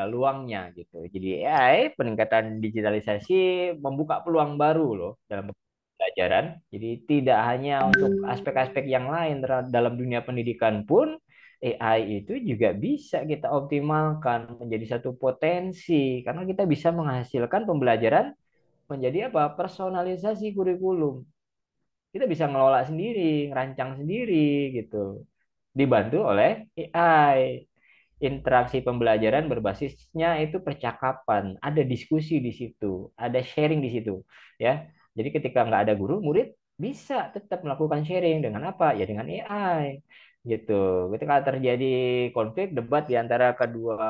luangnya gitu. Jadi AI peningkatan digitalisasi membuka peluang baru loh dalam pelajaran. Jadi tidak hanya untuk aspek-aspek yang lain dalam dunia pendidikan pun AI itu juga bisa kita optimalkan menjadi satu potensi karena kita bisa menghasilkan pembelajaran menjadi apa? Personalisasi kurikulum. Kita bisa ngelola sendiri, ngerancang sendiri gitu. Dibantu oleh AI. Interaksi pembelajaran berbasisnya itu percakapan, ada diskusi di situ, ada sharing di situ, ya. Jadi ketika nggak ada guru, murid bisa tetap melakukan sharing dengan apa? Ya dengan AI, gitu. Ketika terjadi konflik, debat di antara kedua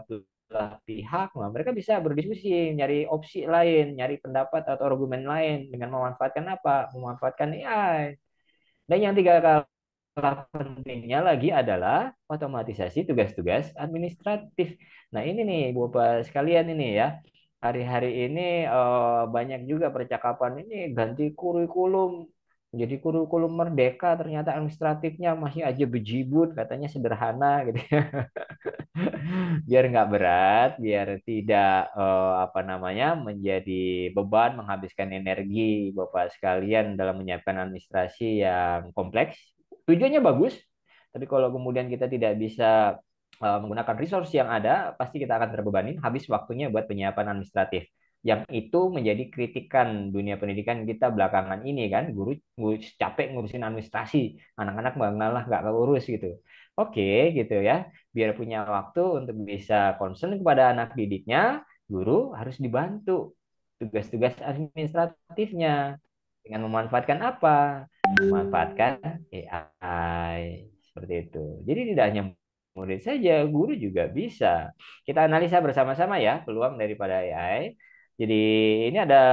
belah pihak, nah, mereka bisa berdiskusi, nyari opsi lain, nyari pendapat atau argumen lain dengan memanfaatkan apa? Memanfaatkan AI. Dan yang tiga kalah pentingnya lagi adalah otomatisasi tugas-tugas administratif. Nah, ini nih Bapak sekalian ini ya. Hari-hari ini banyak juga percakapan ini ganti kurikulum menjadi kurikulum merdeka, ternyata administratifnya masih aja bejibun, katanya sederhana gitu. Biar nggak berat, biar tidak apa namanya menjadi beban, menghabiskan energi Bapak sekalian dalam menyiapkan administrasi yang kompleks. Tujuannya bagus, tapi kalau kemudian kita tidak bisa menggunakan resource yang ada, pasti kita akan terbebani, habis waktunya buat penyiapan administratif. Yang itu menjadi kritikan dunia pendidikan kita belakangan ini kan, guru capek ngurusin administrasi, anak-anak malah nggak keurus gitu. Oke, gitu ya, biar punya waktu untuk bisa concern kepada anak didiknya, guru harus dibantu tugas-tugas administratifnya dengan memanfaatkan apa? Memanfaatkan AI seperti itu. Jadi tidak hanya murid saja, guru juga bisa. Kita analisa bersama-sama ya peluang daripada AI. Jadi ini ada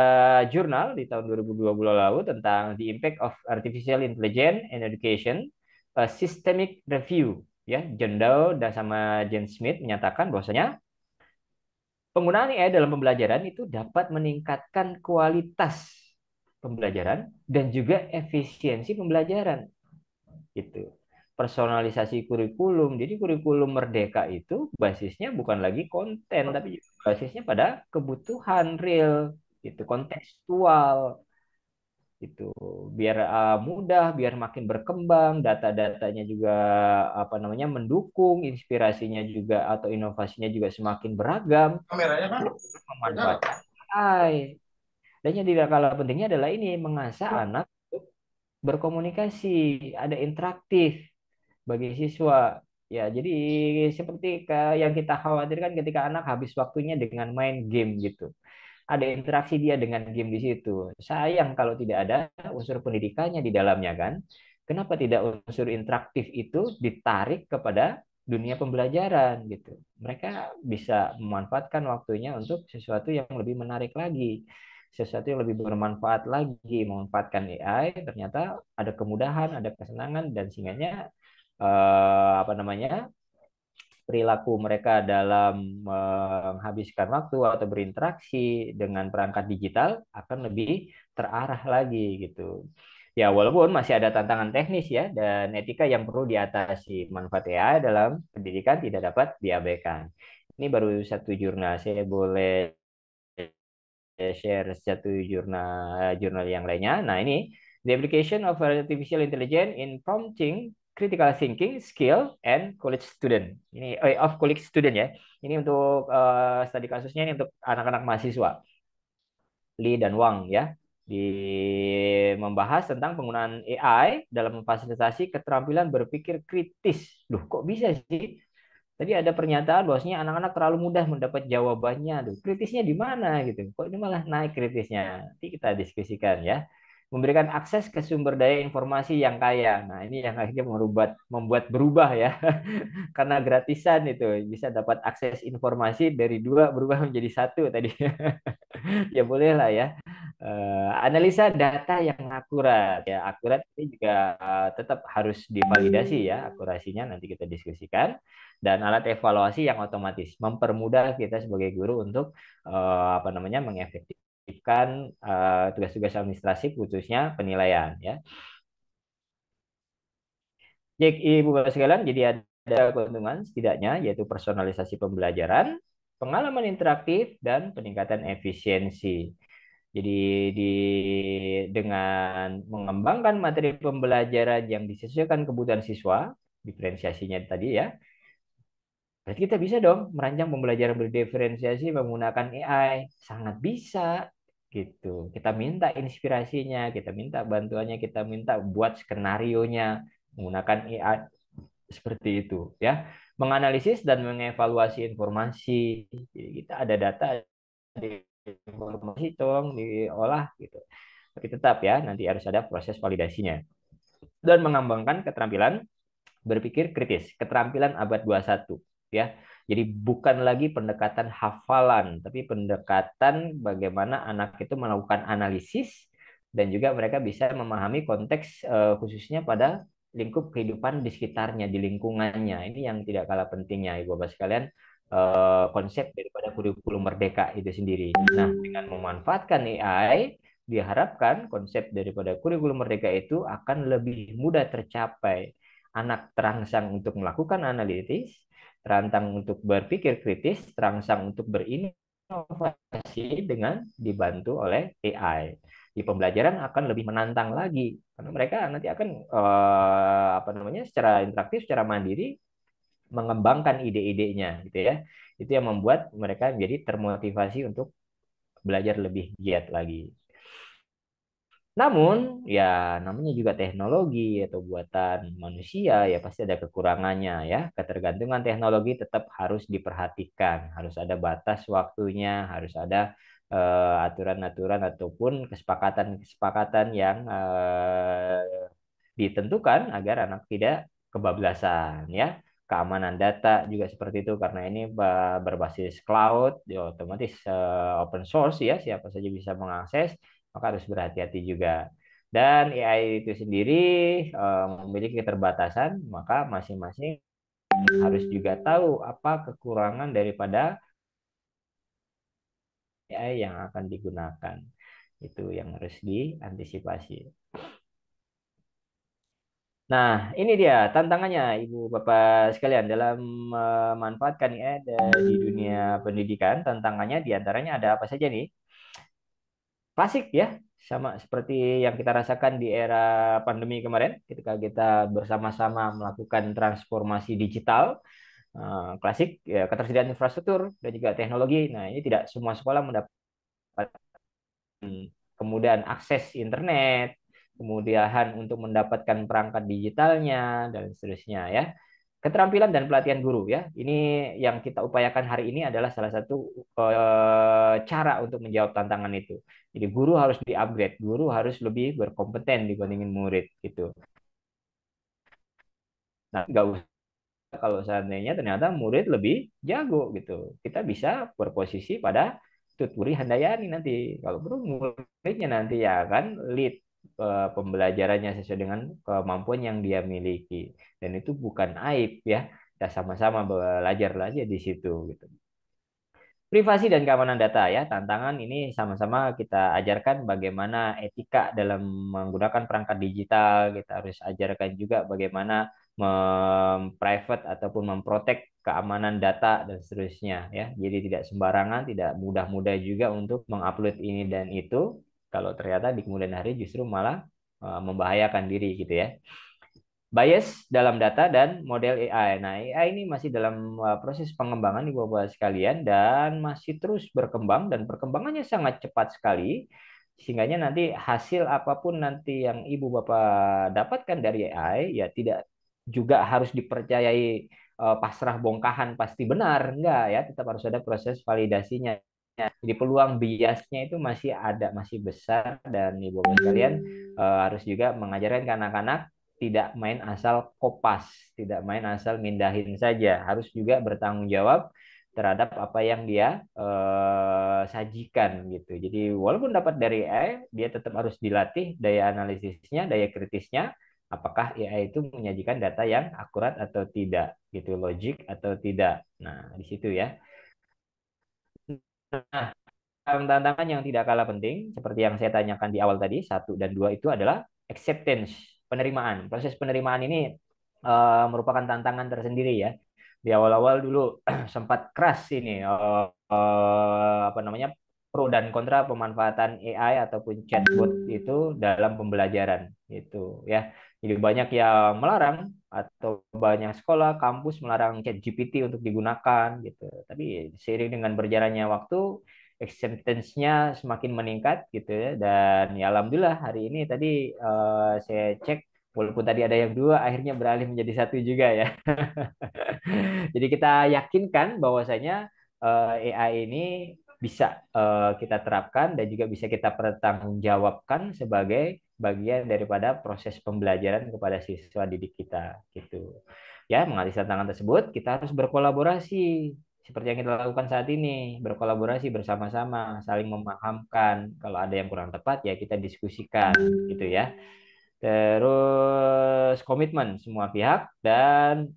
jurnal di tahun 2020 lalu tentang the impact of artificial intelligence in education, a systemic review ya. John Doe dan sama James Smith menyatakan bahwasanya penggunaan AI dalam pembelajaran itu dapat meningkatkan kualitas pembelajaran dan juga efisiensi pembelajaran. Gitu. Personalisasi kurikulum. Jadi kurikulum merdeka itu basisnya bukan lagi konten, tapi basisnya pada kebutuhan real, itu kontekstual. Itu biar mudah, biar makin berkembang, data-datanya juga apa namanya mendukung, inspirasinya juga atau inovasinya juga semakin beragam. Kameranya kan memanfaatkan AI. Dan yang tidak kalah pentingnya adalah ini mengasah anak untuk berkomunikasi, ada interaktif bagi siswa. Ya, jadi seperti yang kita khawatirkan ketika anak habis waktunya dengan main game gitu. Ada interaksi dia dengan game di situ. Sayang kalau tidak ada unsur pendidikannya di dalamnya kan. Kenapa tidak unsur interaktif itu ditarik kepada dunia pembelajaran gitu. Mereka bisa memanfaatkan waktunya untuk sesuatu yang lebih menarik lagi, sesuatu yang lebih bermanfaat lagi. Memanfaatkan AI ternyata ada kemudahan, ada kesenangan dan sehingganya apa namanya perilaku mereka dalam menghabiskan waktu atau berinteraksi dengan perangkat digital akan lebih terarah lagi gitu. Ya, walaupun masih ada tantangan teknis ya dan etika yang perlu diatasi. Manfaat AI dalam pendidikan tidak dapat diabaikan. Ini baru satu jurnal. Saya boleh share satu jurnal yang lainnya. Nah, ini the application of artificial intelligence in prompting critical thinking skill and college student. Ini of college student ya. Ini untuk studi kasusnya ini untuk anak-anak mahasiswa. Lee dan Wang ya. Di membahas tentang penggunaan AI dalam memfasilitasi keterampilan berpikir kritis. Loh, kok bisa sih? Tadi ada pernyataan bahwasanya anak-anak terlalu mudah mendapat jawabannya. Duh, kritisnya di mana gitu? Kok ini malah naik kritisnya? Nanti kita diskusikan ya. Memberikan akses ke sumber daya informasi yang kaya. Nah, ini yang akhirnya membuat berubah ya. Karena gratisan itu bisa dapat akses informasi dari dua berubah menjadi satu tadi. Ya bolehlah ya. Analisa data yang akurat ya, akurat ini juga tetap harus divalidasi ya akurasinya, nanti kita diskusikan. Dan alat evaluasi yang otomatis mempermudah kita sebagai guru untuk apa namanya mengefektifkan tugas-tugas administrasi khususnya penilaian ya. Jadi Ibu Bapak sekalian, jadi ada keuntungan setidaknya yaitu personalisasi pembelajaran, pengalaman interaktif dan peningkatan efisiensi. Jadi dengan mengembangkan materi pembelajaran yang disesuaikan kebutuhan siswa, diferensiasinya tadi ya, berarti kita bisa dong merancang pembelajaran berdiferensiasi menggunakan AI. Sangat bisa gitu. Kita minta inspirasinya, kita minta bantuannya, kita minta buat skenarionya menggunakan AI seperti itu ya. Menganalisis dan mengevaluasi informasi. Jadi kita ada data, informasi tolong diolah gitu. Tapi tetap ya, nanti harus ada proses validasinya. Dan mengembangkan keterampilan berpikir kritis, keterampilan abad 21 ya. Jadi bukan lagi pendekatan hafalan, tapi pendekatan bagaimana anak itu melakukan analisis dan juga mereka bisa memahami konteks khususnya pada lingkup kehidupan di sekitarnya, di lingkungannya. Ini yang tidak kalah pentingnya, Ibu Bapak sekalian, konsep daripada kurikulum merdeka itu sendiri. Nah, dengan memanfaatkan AI, diharapkan konsep daripada kurikulum merdeka itu akan lebih mudah tercapai. Anak terangsang untuk melakukan analitis, terangsang untuk berpikir kritis, terangsang untuk berinovasi dengan dibantu oleh AI. Di pembelajaran akan lebih menantang lagi karena mereka nanti akan secara interaktif, secara mandiri mengembangkan ide-idenya gitu ya. Itu yang membuat mereka menjadi termotivasi untuk belajar lebih giat lagi. Namun, ya namanya juga teknologi atau buatan manusia, ya pasti ada kekurangannya ya. Ketergantungan teknologi tetap harus diperhatikan, harus ada batas waktunya, harus ada aturan-aturan ataupun kesepakatan-kesepakatan yang ditentukan agar anak tidak kebablasan ya. Keamanan data juga seperti itu karena ini berbasis cloud, ya otomatis open source ya, siapa saja bisa mengakses, maka harus berhati-hati juga. Dan AI itu sendiri memiliki keterbatasan, maka masing-masing harus juga tahu apa kekurangan daripada AI yang akan digunakan. Itu yang harus diantisipasi. Nah, ini dia tantangannya Ibu Bapak sekalian dalam memanfaatkan AI di dunia pendidikan. Tantangannya diantaranya ada apa saja nih? Klasik ya, sama seperti yang kita rasakan di era pandemi kemarin ketika kita bersama-sama melakukan transformasi digital. Klasik ya, ketersediaan infrastruktur dan juga teknologi. Nah, ini tidak semua sekolah mendapat kemudahan akses internet, kemudahan untuk mendapatkan perangkat digitalnya dan seterusnya ya. Keterampilan dan pelatihan guru ya. Ini yang kita upayakan hari ini adalah salah satu cara untuk menjawab tantangan itu. Jadi guru harus di-upgrade, guru harus lebih berkompeten dibandingin murid gitu. Nah, nggak usah kalau seandainya ternyata murid lebih jago gitu. Kita bisa berposisi pada Tutpuri Handayani nanti. Kalau perlu muridnya nanti ya kan lead pembelajarannya sesuai dengan kemampuan yang dia miliki. Dan itu bukan aib ya. Kita sama-sama belajar aja di situ gitu. Privasi dan keamanan data ya, tantangan ini sama-sama kita ajarkan bagaimana etika dalam menggunakan perangkat digital. Kita harus ajarkan juga bagaimana memprivate ataupun memprotek keamanan data dan seterusnya ya. Jadi tidak sembarangan, tidak mudah-mudah juga untuk mengupload ini dan itu. Kalau ternyata di kemudian hari justru malah membahayakan diri gitu ya. Bias dalam data dan model AI. Nah, AI ini masih dalam proses pengembangan Ibu Bapak sekalian dan masih terus berkembang dan perkembangannya sangat cepat sekali. Sehingga nanti hasil apapun nanti yang Ibu Bapak dapatkan dari AI ya tidak juga harus dipercayai pasrah bongkahan pasti benar, enggak ya, tetap harus ada proses validasinya. Jadi peluang biasnya itu masih ada, masih besar dan Ibu Bapak sekalian harus juga mengajarkan ke anak-anak tidak main asal kopas, tidak main asal mindahin saja, harus juga bertanggung jawab terhadap apa yang dia sajikan gitu. Jadi walaupun dapat dari AI, dia tetap harus dilatih daya analisisnya, daya kritisnya, apakah AI itu menyajikan data yang akurat atau tidak, gitu, logik atau tidak. Nah, di situ ya. Nah, tantangan yang tidak kalah penting, seperti yang saya tanyakan di awal tadi, 1 dan 2 itu adalah acceptance, penerimaan. Proses penerimaan ini merupakan tantangan tersendiri ya. Di awal-awal dulu sempat keras ini pro dan kontra pemanfaatan AI ataupun chatbot itu dalam pembelajaran gitu ya. Jadi banyak yang melarang atau banyak sekolah kampus melarang ChatGPT untuk digunakan gitu. Tapi seiring dengan berjalannya waktu acceptance-nya semakin meningkat gitu ya, dan ya alhamdulillah hari ini tadi saya cek walaupun tadi ada yang 2 akhirnya beralih menjadi 1 juga ya. Jadi kita yakinkan bahwasanya AI ini bisa kita terapkan dan juga bisa kita pertanggungjawabkan sebagai bagian daripada proses pembelajaran kepada siswa didik kita gitu. Ya, mengatasi tantangan tersebut kita harus berkolaborasi seperti yang kita lakukan saat ini, berkolaborasi bersama-sama, saling memahamkan. Kalau ada yang kurang tepat ya kita diskusikan gitu ya. Terus komitmen semua pihak dan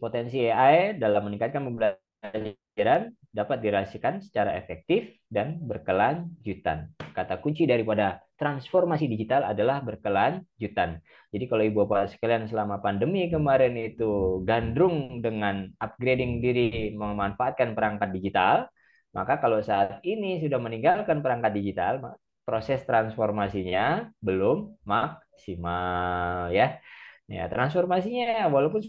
potensi AI dalam meningkatkan pembelajaran dapat dirasakan secara efektif dan berkelanjutan. Kata kunci daripada transformasi digital adalah berkelanjutan. Jadi kalau Ibu Bapak sekalian selama pandemi kemarin itu gandrung dengan upgrading diri memanfaatkan perangkat digital, maka kalau saat ini sudah meninggalkan perangkat digital, proses transformasinya belum maksimal ya. Ya, transformasinya walaupun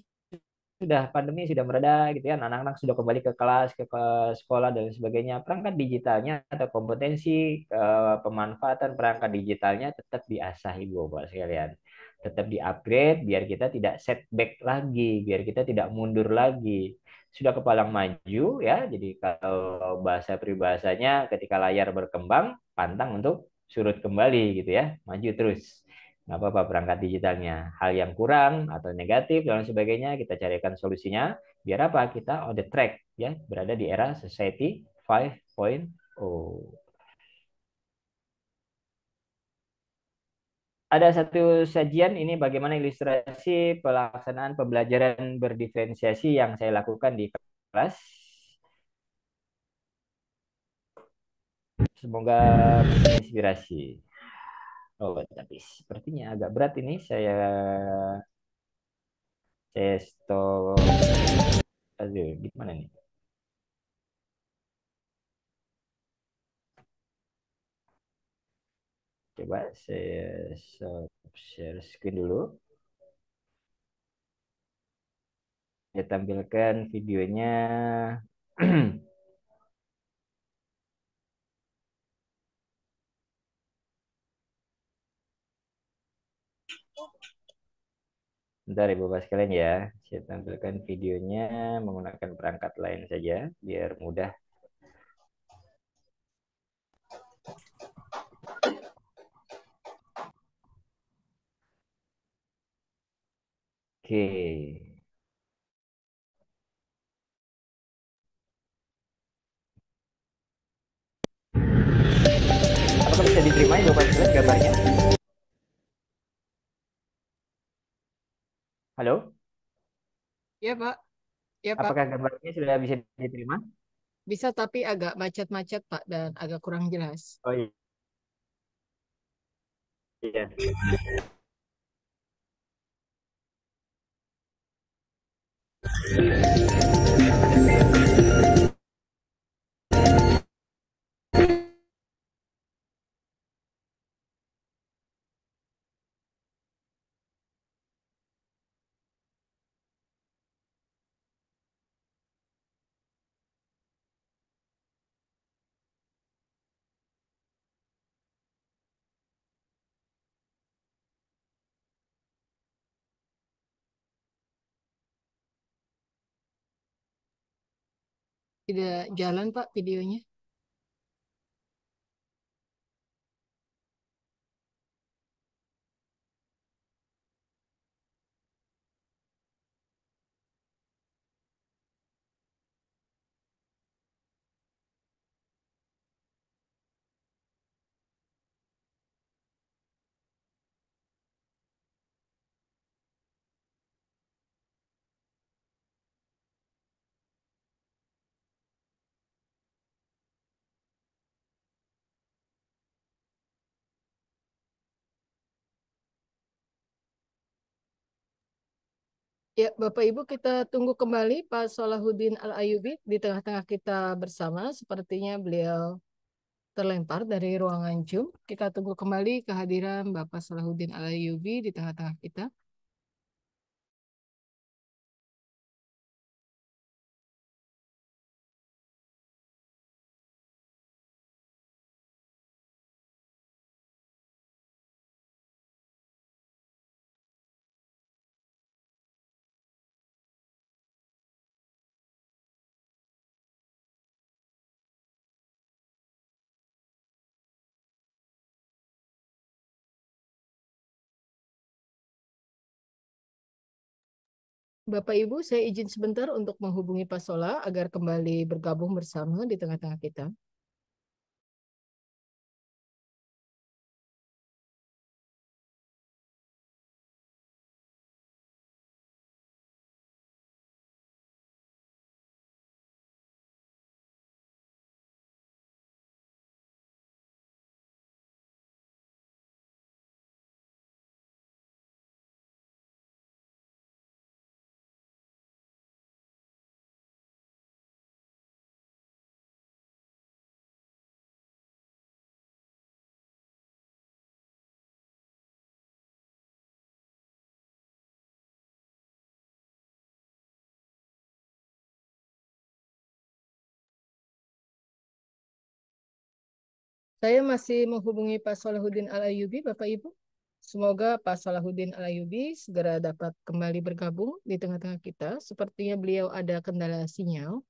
sudah pandemi sudah mereda gitu ya, anak-anak sudah kembali ke kelas, ke sekolah dan sebagainya, perangkat digitalnya atau kompetensi pemanfaatan perangkat digitalnya tetap diasah Ibu Bapak sekalian. Tetap di-upgrade biar kita tidak setback lagi, biar kita tidak mundur lagi. Sudah kepalang maju ya, jadi kalau bahasa peribahasanya ketika layar berkembang, pantang untuk surut kembali gitu ya, maju terus nggak apa-apa perangkat digitalnya. Hal yang kurang atau negatif dan sebagainya kita carikan solusinya. Biar apa? Kita on the track ya, berada di era society 5.0. Ada satu sajian ini bagaimana ilustrasi pelaksanaan pembelajaran berdiferensiasi yang saya lakukan di kelas. Semoga menginspirasi. Oh, tapi sepertinya agak berat ini saya stop. Aduh, gimana nih? Coba saya share screen dulu. Saya tampilkan videonya. Bentar Ibu Bapak sekalian ya. Saya tampilkan videonya menggunakan perangkat lain saja biar mudah. Oke. Apakah bisa diterima Ibu Bapak sekalian gambarnya? Halo? Ya, Pak. Ya, Pak. Apakah gambarnya sudah bisa diterima? Bisa tapi agak macet-macet, Pak, dan agak kurang jelas. Oh iya. Tidak jalan, Pak, videonya. Ya, Bapak Ibu, kita tunggu kembali Pak Solahuddin Al-Ayyubi di tengah-tengah kita bersama. Sepertinya beliau terlempar dari ruangan Zoom. Kita tunggu kembali kehadiran Bapak Solahuddin Al-Ayyubi di tengah-tengah kita. Bapak Ibu, saya izin sebentar untuk menghubungi Pak Sola agar kembali bergabung bersama di tengah-tengah kita. Saya masih menghubungi Pak Salahuddin Al-Ayyubi, Bapak Ibu. Semoga Pak Salahuddin Al-Ayyubi segera dapat kembali bergabung di tengah-tengah kita. Sepertinya beliau ada kendala sinyal.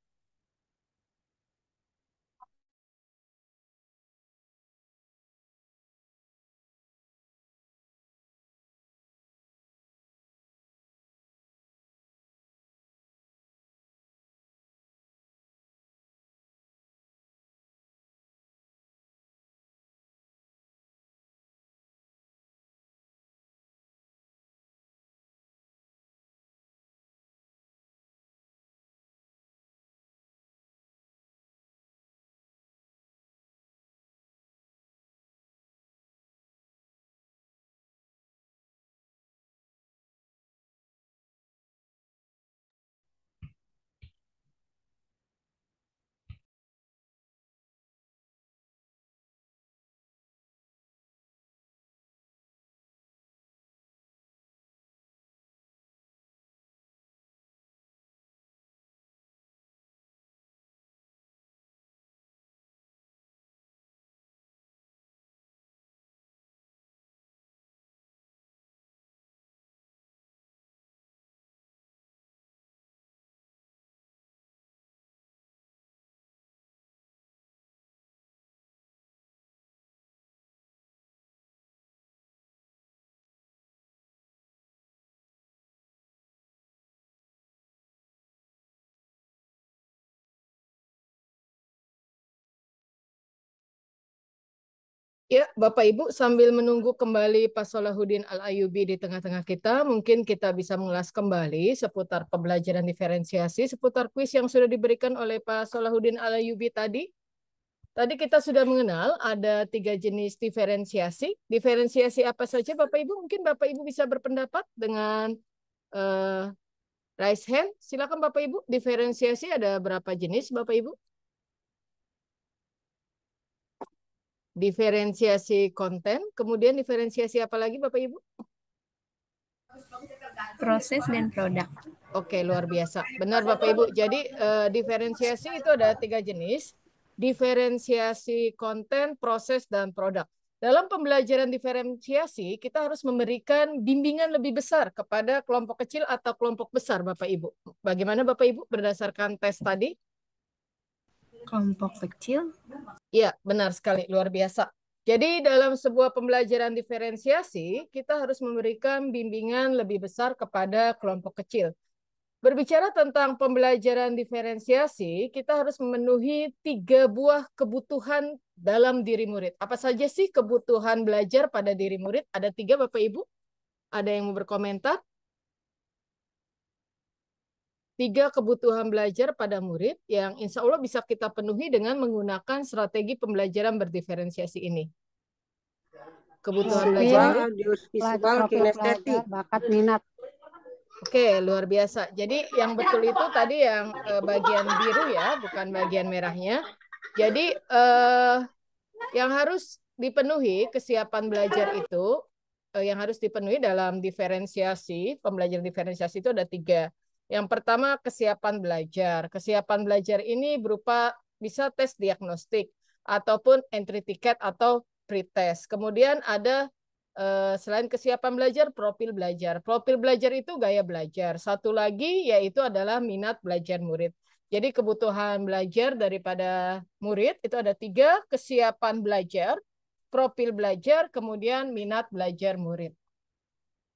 Ya, Bapak Ibu, sambil menunggu kembali Pak Salahuddin Al-Ayyubi di tengah-tengah kita, mungkin kita bisa mengulas kembali seputar pembelajaran diferensiasi, seputar kuis yang sudah diberikan oleh Pak Salahuddin Al-Ayyubi tadi. Tadi kita sudah mengenal ada 3 jenis diferensiasi. Diferensiasi apa saja, Bapak Ibu? Mungkin Bapak Ibu bisa berpendapat dengan raise hand. Silakan Bapak Ibu. Diferensiasi ada berapa jenis, Bapak Ibu? Diferensiasi konten, kemudian diferensiasi apa lagi Bapak Ibu? Proses dan produk. Oke, luar biasa. Benar Bapak Ibu. Jadi diferensiasi itu ada 3 jenis. Diferensiasi konten, proses, dan produk. Dalam pembelajaran diferensiasi, kita harus memberikan bimbingan lebih besar kepada kelompok kecil atau kelompok besar Bapak Ibu. Bagaimana Bapak Ibu berdasarkan tes tadi? Kelompok kecil. Iya, benar sekali, luar biasa. Jadi dalam sebuah pembelajaran diferensiasi, kita harus memberikan bimbingan lebih besar kepada kelompok kecil. Berbicara tentang pembelajaran diferensiasi, kita harus memenuhi 3 buah kebutuhan dalam diri murid. Apa saja sih kebutuhan belajar pada diri murid? Ada 3 Bapak Ibu? Ada yang mau berkomentar? 3 kebutuhan belajar pada murid yang insya Allah bisa kita penuhi dengan menggunakan strategi pembelajaran berdiferensiasi ini. Kebutuhan belajar murid, visual, kinestetik, bakat, minat. Oke, luar biasa. Jadi yang betul itu tadi yang bagian biru ya, bukan bagian merahnya. Jadi yang harus dipenuhi kesiapan belajar itu, yang harus dipenuhi dalam diferensiasi, pembelajaran diferensiasi itu ada 3. Yang pertama, kesiapan belajar. Kesiapan belajar ini berupa bisa tes diagnostik ataupun entry ticket atau pretest. Kemudian ada selain kesiapan belajar, profil belajar. Profil belajar itu gaya belajar. Satu lagi yaitu adalah minat belajar murid. Jadi kebutuhan belajar daripada murid itu ada 3, kesiapan belajar, profil belajar, kemudian minat belajar murid.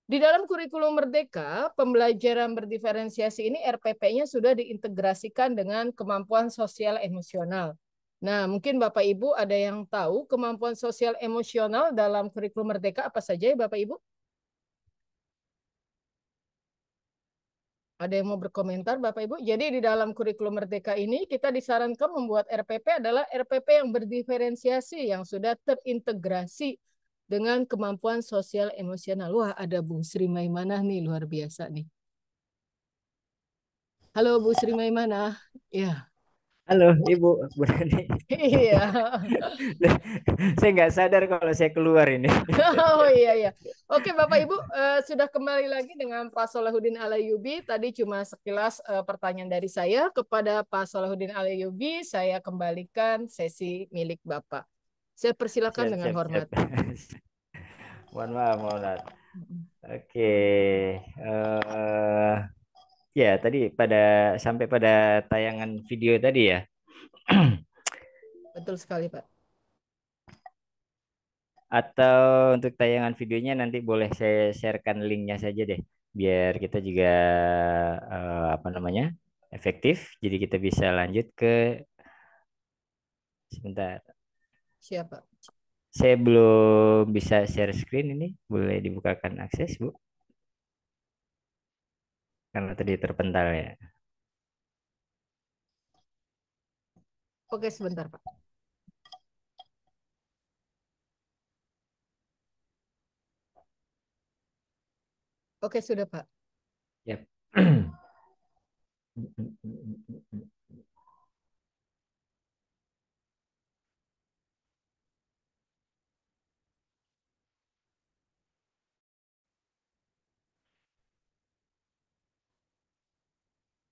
Di dalam kurikulum Merdeka, pembelajaran berdiferensiasi ini RPP-nya sudah diintegrasikan dengan kemampuan sosial emosional. Nah, mungkin Bapak Ibu ada yang tahu kemampuan sosial emosional dalam kurikulum Merdeka apa saja ya Bapak Ibu? Ada yang mau berkomentar Bapak Ibu? Jadi di dalam kurikulum Merdeka ini kita disarankan membuat RPP adalah RPP yang berdiferensiasi, yang sudah terintegrasi dengan kemampuan sosial emosional. Wah, ada Bu Sri Maimanah nih, luar biasa nih. Halo Bu Sri Maimanah. Ya. Halo Ibu, Bu Rani. Iya. Saya nggak sadar kalau saya keluar ini. Oh iya iya. Oke Bapak Ibu, sudah kembali lagi dengan Pak Solahuddin Alayubi. Tadi cuma sekilas pertanyaan dari saya kepada Pak Solahuddin Alayubi. Saya kembalikan sesi milik Bapak. Saya persilakan dengan hormat. Mohon maaf, mohon maaf. Oke. Ya, tadi sampai pada tayangan video tadi ya. Betul sekali, Pak. Atau untuk tayangan videonya nanti boleh saya sharekan linknya saja deh, biar kita juga apa namanya efektif. Jadi kita bisa lanjut ke sebentar. Siapa? Saya belum bisa share screen ini. Boleh dibukakan akses, Bu? Karena tadi terpental ya. Oke, sebentar, Pak. Oke, sudah, Pak. Yap.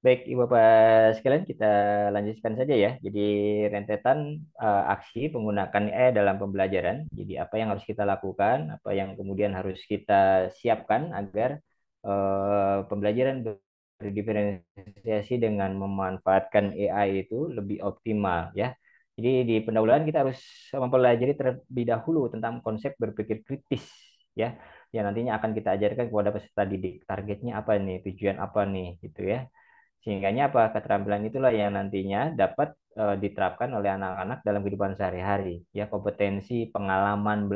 Baik, Ibu Bapak sekalian, kita lanjutkan saja ya. Jadi rentetan aksi menggunakan dalam pembelajaran. Jadi apa yang harus kita lakukan, apa yang kemudian harus kita siapkan agar pembelajaran berdiferensiasi dengan memanfaatkan AI itu lebih optimal ya. Jadi di pendahuluan kita harus mempelajari terlebih dahulu tentang konsep berpikir kritis ya, yang nantinya akan kita ajarkan kepada peserta didik. Targetnya apa nih, tujuan apa nih gitu ya. Sehingganya apa? Keterampilan itulah yang nantinya dapat diterapkan oleh anak-anak dalam kehidupan sehari-hari. Ya, kompetensi, pengalaman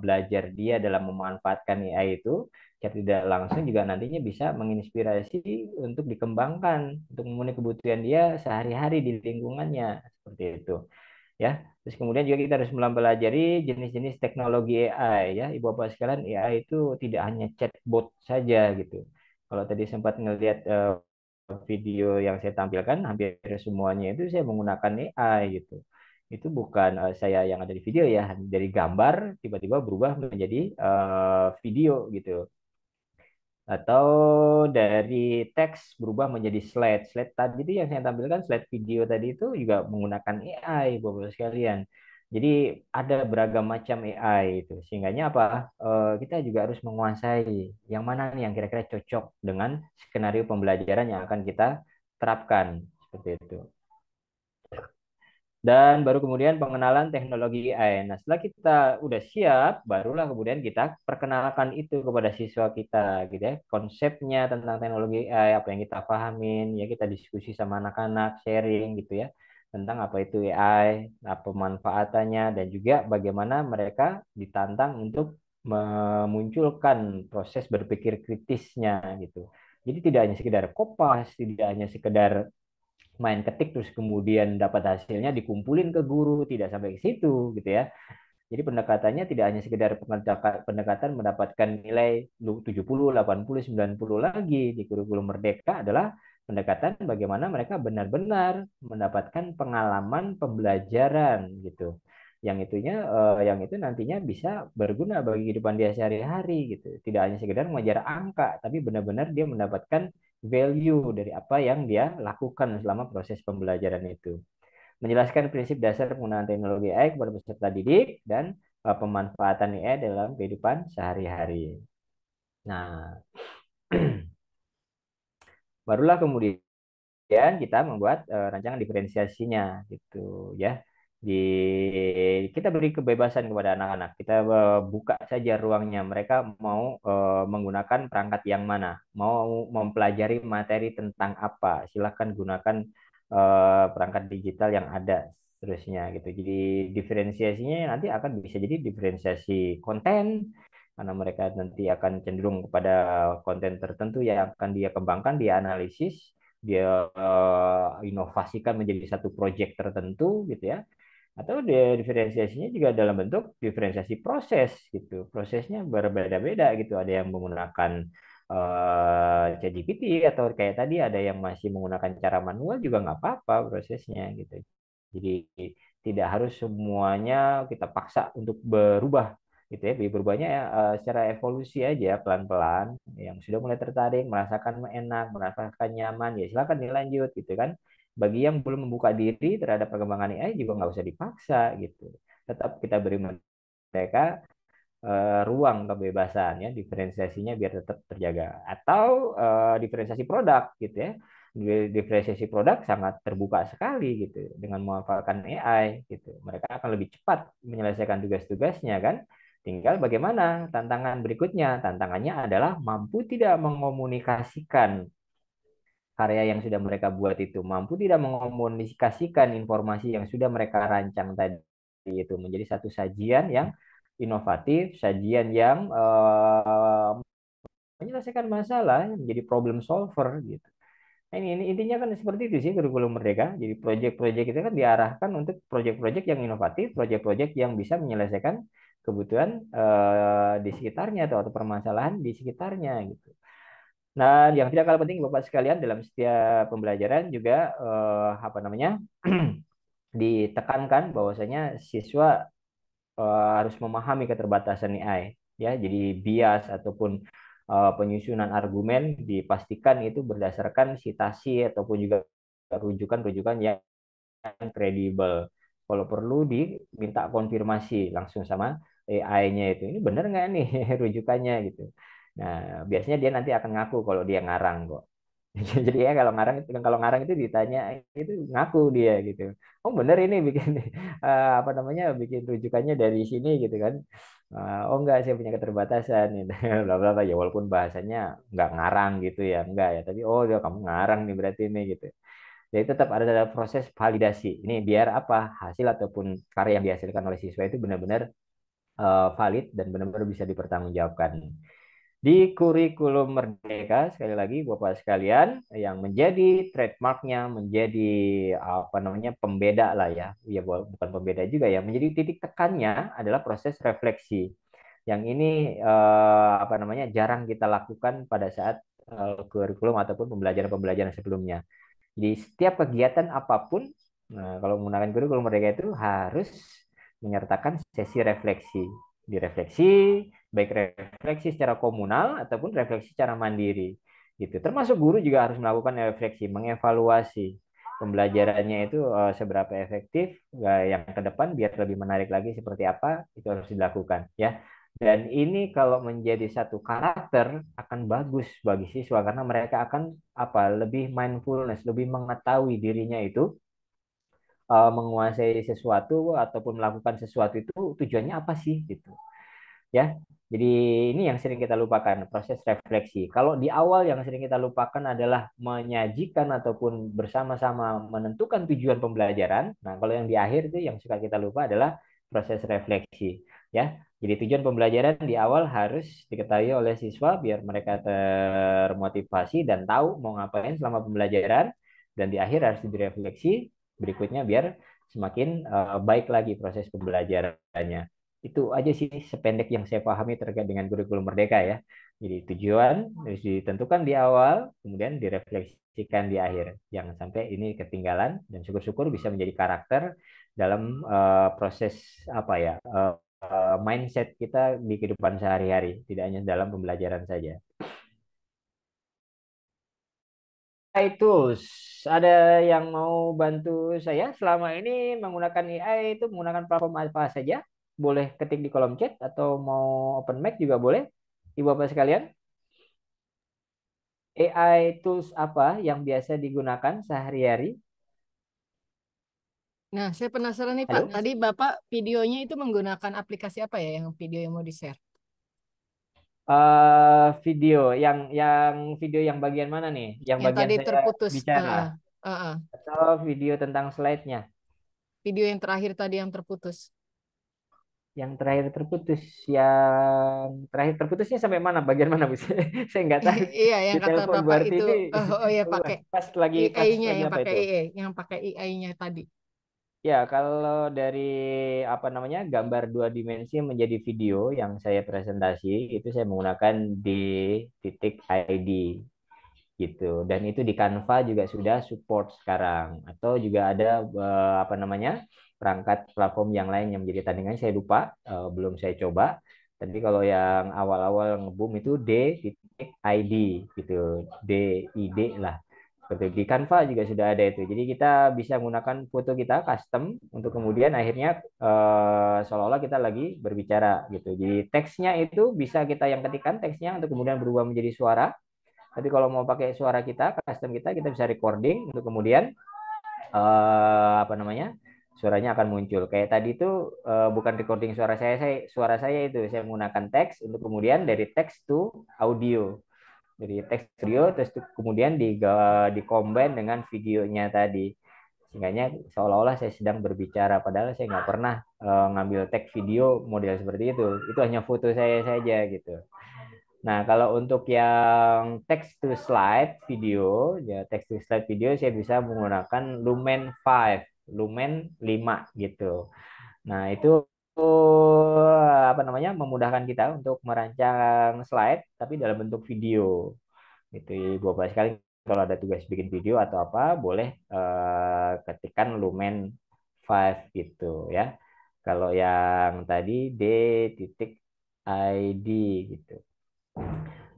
belajar dia dalam memanfaatkan AI itu secara tidak langsung juga nantinya bisa menginspirasi untuk dikembangkan untuk memenuhi kebutuhan dia sehari-hari di lingkungannya seperti itu. Ya, terus kemudian juga kita harus mempelajari jenis-jenis teknologi AI ya, Ibu Bapak sekalian. AI itu tidak hanya chatbot saja gitu. Kalau tadi sempat ngelihat video yang saya tampilkan, hampir semuanya itu saya menggunakan AI gitu. Itu bukan saya yang ada di video ya, dari gambar tiba-tiba berubah menjadi video gitu. Atau dari teks berubah menjadi slide. Slide tadi itu yang saya tampilkan, slide video tadi itu juga menggunakan AI, Bapak sekalian. Jadi ada beragam macam AI itu. Sehingganya apa? Kita juga harus menguasai yang mana nih yang kira-kira cocok dengan skenario pembelajaran yang akan kita terapkan seperti itu. Dan baru kemudian pengenalan teknologi AI. Nah, setelah kita udah siap, barulah kemudian kita perkenalkan itu kepada siswa kita, gitu ya. Konsepnya tentang teknologi AI, apa yang kita pahamin, ya kita diskusi sama anak-anak, sharing gitu ya, tentang apa itu AI, apa pemanfaatannya, dan juga bagaimana mereka ditantang untuk memunculkan proses berpikir kritisnya gitu. Jadi tidak hanya sekedar kopas, tidak hanya sekedar main ketik terus kemudian dapat hasilnya dikumpulin ke guru, tidak sampai ke situ gitu ya. Jadi pendekatannya tidak hanya sekedar pendekatan mendapatkan nilai 70, 80, 90 lagi di kurikulum Merdeka, adalah pendekatan bagaimana mereka benar-benar mendapatkan pengalaman pembelajaran gitu. Yang itu nantinya bisa berguna bagi kehidupan dia sehari-hari gitu. Tidak hanya sekedar mengajar angka, tapi benar-benar dia mendapatkan value dari apa yang dia lakukan selama proses pembelajaran itu. Menjelaskan prinsip dasar penggunaan teknologi AI kepada peserta didik dan pemanfaatan AI dalam kehidupan sehari-hari. Nah, barulah kemudian kita membuat rancangan diferensiasinya gitu ya. di kita beri kebebasan kepada anak-anak. Kita buka saja ruangnya. Mereka mau menggunakan perangkat yang mana, mau mempelajari materi tentang apa. Silahkan gunakan perangkat digital yang ada seterusnya gitu. Jadi diferensiasinya nanti akan bisa jadi diferensiasi konten karena mereka nanti akan cenderung kepada konten tertentu yang akan dia kembangkan, dia analisis, dia inovasikan menjadi satu proyek tertentu gitu ya, atau diferensiasinya juga dalam bentuk diferensiasi proses gitu. Prosesnya berbeda-beda gitu. Ada yang menggunakan ChatGPT atau kayak tadi ada yang masih menggunakan cara manual juga nggak apa-apa prosesnya gitu. Jadi tidak harus semuanya kita paksa untuk berubah gitu ya. Berubahnya secara evolusi aja pelan-pelan. Yang sudah mulai tertarik, merasakan enak, merasakan nyaman, ya silakan dilanjut gitu kan. Bagi yang belum membuka diri terhadap perkembangan AI juga nggak usah dipaksa gitu. Tetap kita beri mereka ruang kebebasan ya, diferensiasinya biar tetap terjaga. Atau diferensiasi produk gitu ya. Diferensiasi produk sangat terbuka sekali gitu dengan memanfaatkan AI gitu. Mereka akan lebih cepat menyelesaikan tugas-tugasnya kan. Tinggal bagaimana tantangan berikutnya. Tantangannya adalah mampu tidak mengomunikasikan karya yang sudah mereka buat itu, mampu tidak mengomunikasikan informasi yang sudah mereka rancang tadi itu menjadi satu sajian yang inovatif, sajian yang menyelesaikan masalah, menjadi problem solver gitu. Nah, ini intinya kan seperti itu sih kurikulum Merdeka. Jadi proyek-proyek itu kan diarahkan untuk proyek-proyek yang inovatif, proyek-proyek yang bisa menyelesaikan kebutuhan di sekitarnya atau permasalahan di sekitarnya gitu. Nah, yang tidak kalah penting Bapak sekalian dalam setiap pembelajaran juga apa namanya ditekankan bahwasanya siswa harus memahami keterbatasan AI ya. Jadi bias ataupun penyusunan argumen dipastikan itu berdasarkan citasi ataupun juga rujukan-rujukan yang kredibel. Kalau perlu diminta konfirmasi langsung sama AI-nya itu. Ini benar nggak nih rujukannya gitu. Nah, biasanya dia nanti akan ngaku kalau dia ngarang kok. Jadi ya kalau ngarang itu ditanya itu ngaku dia gitu. Oh bener ini bikin apa namanya bikin rujukannya dari sini gitu kan. Oh enggak saya punya keterbatasan gitu. Bla bla bla ya walaupun bahasanya nggak ngarang gitu ya enggak ya tapi oh ya kamu ngarang nih berarti ini gitu. Jadi tetap ada proses validasi. Ini biar apa hasil ataupun karya yang dihasilkan oleh siswa itu benar-benar valid dan benar-benar bisa dipertanggungjawabkan. Di kurikulum Merdeka, sekali lagi Bapak sekalian, yang menjadi trademarknya, menjadi apa namanya pembeda lah ya, ya bukan pembeda juga ya, menjadi titik tekannya adalah proses refleksi. Yang ini apa namanya jarang kita lakukan pada saat kurikulum ataupun pembelajaran-pembelajaran sebelumnya. Di setiap kegiatan apapun, nah, kalau menggunakan kurikulum Merdeka itu harus menyertakan sesi refleksi. Direfleksi, baik refleksi secara komunal ataupun refleksi secara mandiri. Gitu. Termasuk guru juga harus melakukan refleksi, mengevaluasi pembelajarannya itu seberapa efektif, yang ke depan biar lebih menarik lagi seperti apa, itu harus dilakukan ya. Dan ini kalau menjadi satu karakter akan bagus bagi siswa karena mereka akan apa lebih mindfulness, lebih mengetahui dirinya itu menguasai sesuatu ataupun melakukan sesuatu itu tujuannya apa sih gitu. Ya. Jadi ini yang sering kita lupakan, proses refleksi. Kalau di awal yang sering kita lupakan adalah menyajikan ataupun bersama-sama menentukan tujuan pembelajaran. Nah, kalau yang di akhir itu yang suka kita lupa adalah proses refleksi, ya. Jadi tujuan pembelajaran di awal harus diketahui oleh siswa biar mereka termotivasi dan tahu mau ngapain selama pembelajaran dan di akhir harus direfleksi berikutnya biar semakin baik lagi proses pembelajarannya. Itu aja sih sependek yang saya pahami terkait dengan kurikulum Merdeka ya. Jadi tujuan harus ditentukan di awal, kemudian direfleksikan di akhir. Jangan sampai ini ketinggalan dan syukur-syukur bisa menjadi karakter dalam proses apa ya mindset kita di kehidupan sehari-hari, tidak hanya dalam pembelajaran saja. AI tools, ada yang mau bantu saya selama ini menggunakan AI itu menggunakan platform apa saja? Boleh ketik di kolom chat atau mau open mic juga boleh. Ibu bapak sekalian, AI tools apa yang biasa digunakan sehari-hari? Nah, saya penasaran nih Pak. Halo? Tadi Bapak videonya itu menggunakan aplikasi apa ya yang video yang mau di-share? Video yang video yang bagian mana nih? Yang Yang bagian tadi saya terputus. bicara atau video tentang slide-nya? Video yang terakhir tadi yang terputus. Yang terakhir terputus, yang terakhir terputusnya sampai mana? Bagian mana, Bu? Saya nggak tahu. Iya, Di yang kata telepon Bapak berarti itu, ini oh ya pakai pas AI-nya, lagi yang apa pakai itu? AI, yang pakai AI-nya tadi. Ya, kalau dari apa namanya gambar dua dimensi menjadi video yang saya presentasi itu saya menggunakan di titik ID gitu. Dan itu di Canva juga sudah support sekarang. Atau juga ada apa namanya perangkat platform yang lain yang menjadi tandingan saya lupa, belum saya coba. Tapi kalau yang awal-awal ngebum itu D.ID gitu, DID lah. Seperti di Canva juga sudah ada itu. Jadi kita bisa menggunakan foto kita custom untuk kemudian akhirnya seolah-olah kita lagi berbicara gitu. Jadi teksnya itu bisa kita yang ketikkan teksnya untuk kemudian berubah menjadi suara. Tapi kalau mau pakai suara kita, custom kita bisa recording untuk kemudian apa namanya suaranya akan muncul. Kayak tadi itu bukan recording suara saya itu saya menggunakan teks untuk kemudian dari teks to audio, dari teks audio terus kemudian di combine dengan videonya tadi. Sehingga seolah-olah saya sedang berbicara, padahal saya nggak pernah ngambil tag video model seperti itu. Itu hanya foto saya saja gitu. Nah, kalau untuk yang text to slide video, ya text to slide video saya bisa menggunakan Lumen 5, Lumen 5 gitu. Nah, itu apa namanya? Memudahkan kita untuk merancang slide tapi dalam bentuk video. Itu Bapak sekali kalau ada tugas bikin video atau apa, boleh ketikkan Lumen 5 gitu ya. Kalau yang tadi D titik ID gitu.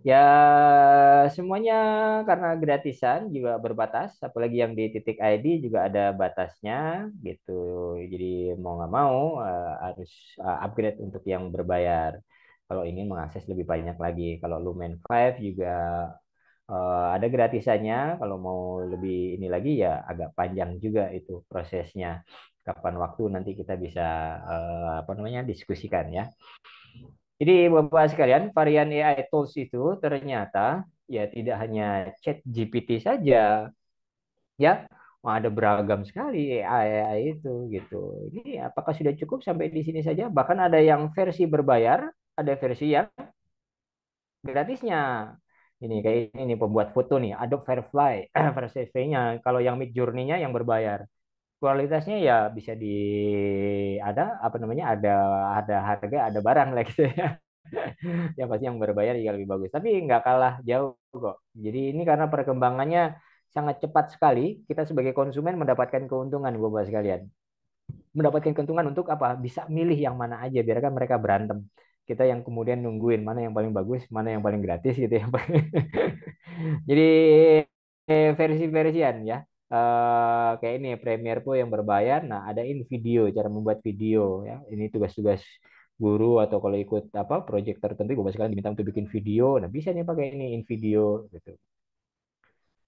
Ya, semuanya karena gratisan juga berbatas, apalagi yang di titik ID juga ada batasnya gitu. Jadi mau nggak mau harus upgrade untuk yang berbayar. Kalau ingin mengakses lebih banyak lagi. Kalau Lumen 5 juga ada gratisannya. Kalau mau lebih ini lagi ya agak panjang juga itu prosesnya. Kapan waktu nanti kita bisa apa namanya diskusikan ya. Jadi Bapak sekalian, varian AI tools itu ternyata ya tidak hanya Chat GPT saja, ya. Wah, ada beragam sekali AI itu gitu. Ini apakah sudah cukup sampai di sini saja? Bahkan ada yang versi berbayar, ada versi yang gratisnya. Ini kayak ini pembuat foto nih, Adobe Firefly versi V-nya. Kalau yang Midjourney-nya yang berbayar. Kualitasnya ya bisa ada apa namanya ada harga ada barang lah gitu ya. Yang pasti yang berbayar juga lebih bagus. Tapi nggak kalah jauh kok. Jadi ini karena perkembangannya sangat cepat sekali, kita sebagai konsumen mendapatkan keuntungan, Bapak sekalian. Mendapatkan keuntungan untuk apa? Bisa milih yang mana aja, biarkan mereka berantem. Kita yang kemudian nungguin mana yang paling bagus, mana yang paling gratis gitu ya. Jadi versi-versian ya. Kayak ini Premiere Pro yang berbayar. Nah, ada InVideo, cara membuat video ya. Ini tugas-tugas guru atau kalau ikut apa proyek tertentu, Bapak sekalian diminta untuk bikin video. Nah, bisa nih pakai ini InVideo gitu.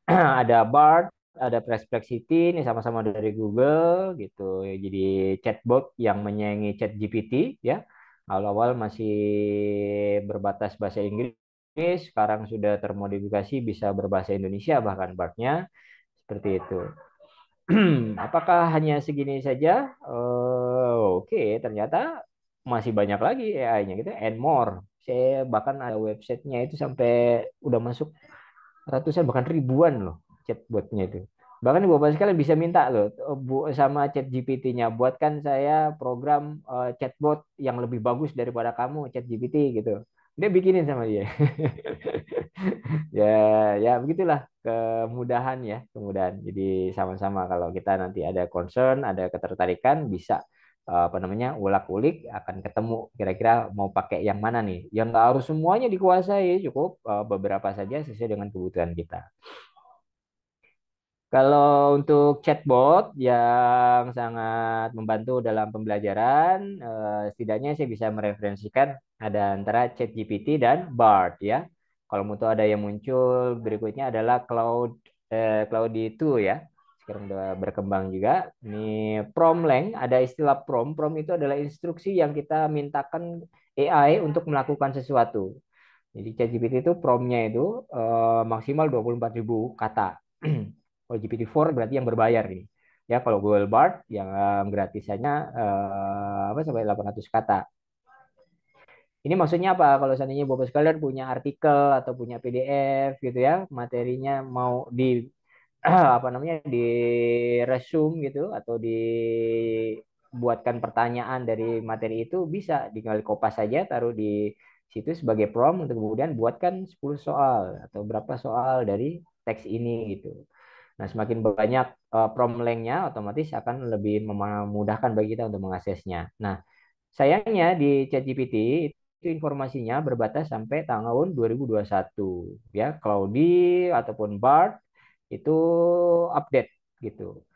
Ada Bard, ada Perplexity, ini sama-sama dari Google gitu. Jadi chatbot yang menyaingi ChatGPT ya. Awal-awal masih berbatas bahasa Inggris, sekarang sudah termodifikasi bisa berbahasa Indonesia bahkan Bardnya seperti itu. Apakah hanya segini saja? Oke, ternyata masih banyak lagi AI-nya gitu, and more. Saya bahkan ada websitenya itu sampai udah masuk ratusan bahkan ribuan loh chatbotnya itu. Bahkan Bapak sekalian bisa minta loh sama chat GPT-nya buatkan saya program chatbot yang lebih bagus daripada kamu chat GPT gitu. Dia bikinin sama dia. Ya, ya begitulah kemudahan ya, kemudahan. Jadi sama-sama kalau kita nanti ada concern, ada ketertarikan bisa apa namanya ulak-ulik akan ketemu kira-kira mau pakai yang mana nih. Yang nggak harus semuanya dikuasai, cukup beberapa saja sesuai dengan kebutuhan kita. Kalau untuk chatbot yang sangat membantu dalam pembelajaran, setidaknya saya bisa mereferensikan ada antara ChatGPT dan Bard ya. Kalau mau tahu ada yang muncul berikutnya adalah Cloud 2 ya. sekarang udah berkembang juga. Ini prompt, ada istilah prompt. Prompt itu adalah instruksi yang kita mintakan AI untuk melakukan sesuatu. Jadi ChatGPT itu promptnya itu maksimal 24.000 kata. Kalau GPT-4 berarti yang berbayar nih. Ya, kalau Google Bard yang gratisannya sampai 800 kata. Ini maksudnya apa? Kalau seandainya Bapak sekalian punya artikel atau punya PDF gitu ya, materinya mau di di resume gitu atau dibuatkan pertanyaan dari materi itu, bisa tinggal kopas saja taruh di situ sebagai prompt untuk kemudian buatkan 10 soal atau berapa soal dari teks ini gitu. Nah, semakin banyak prompt length-nya, otomatis akan lebih memudahkan bagi kita untuk mengaksesnya. Nah, sayangnya di ChatGPT itu informasinya berbatas sampai tahun 2021 ya. Claude ataupun Bard itu update gitu.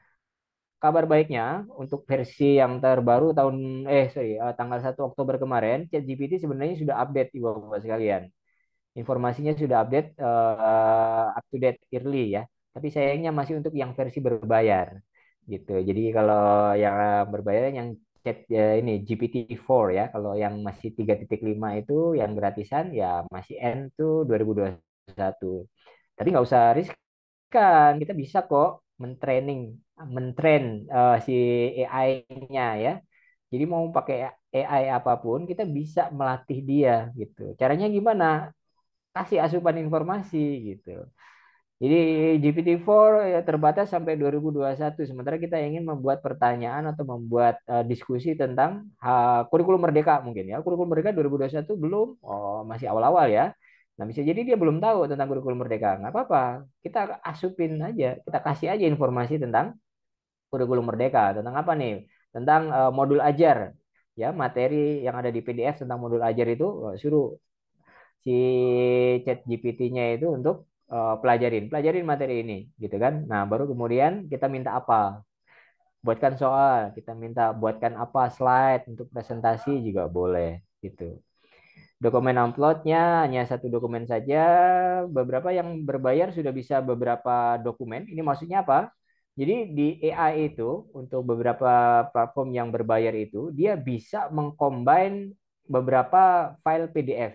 Kabar baiknya untuk versi yang terbaru tanggal 1 Oktober kemarin, ChatGPT sebenarnya sudah update Ibu-Bapak sekalian. Informasinya sudah update up to date early ya. Tapi sayangnya masih untuk yang versi berbayar gitu. Jadi kalau yang berbayar yang ini GPT-4 ya. Kalau yang masih 3.5 itu yang gratisan ya masih N tuh 2021. Tapi nggak usah riskan, kita bisa kok mentrain si AI-nya ya. Jadi mau pakai AI apapun kita bisa melatih dia gitu. Caranya gimana? Kasih asupan informasi gitu. Jadi GPT-4 ya terbatas sampai 2021. Sementara kita ingin membuat pertanyaan atau membuat diskusi tentang kurikulum merdeka mungkin ya. Kurikulum merdeka 2021 belum, masih awal-awal ya. Nah, bisa jadi dia belum tahu tentang kurikulum merdeka. Nggak apa-apa, kita asupin aja, kita kasih aja informasi tentang kurikulum merdeka. Tentang apa nih? Tentang modul ajar. Ya, materi yang ada di PDF tentang modul ajar itu suruh si chat GPT-nya itu untuk pelajarin materi ini gitu kan. Nah, baru kemudian kita minta apa, buatkan soal, kita minta buatkan apa slide untuk presentasi juga boleh gitu. Dokumen uploadnya hanya satu dokumen saja. Beberapa yang berbayar sudah bisa beberapa dokumen. Ini maksudnya apa? Jadi di AI itu untuk beberapa platform yang berbayar itu dia bisa mengcombine beberapa file PDF.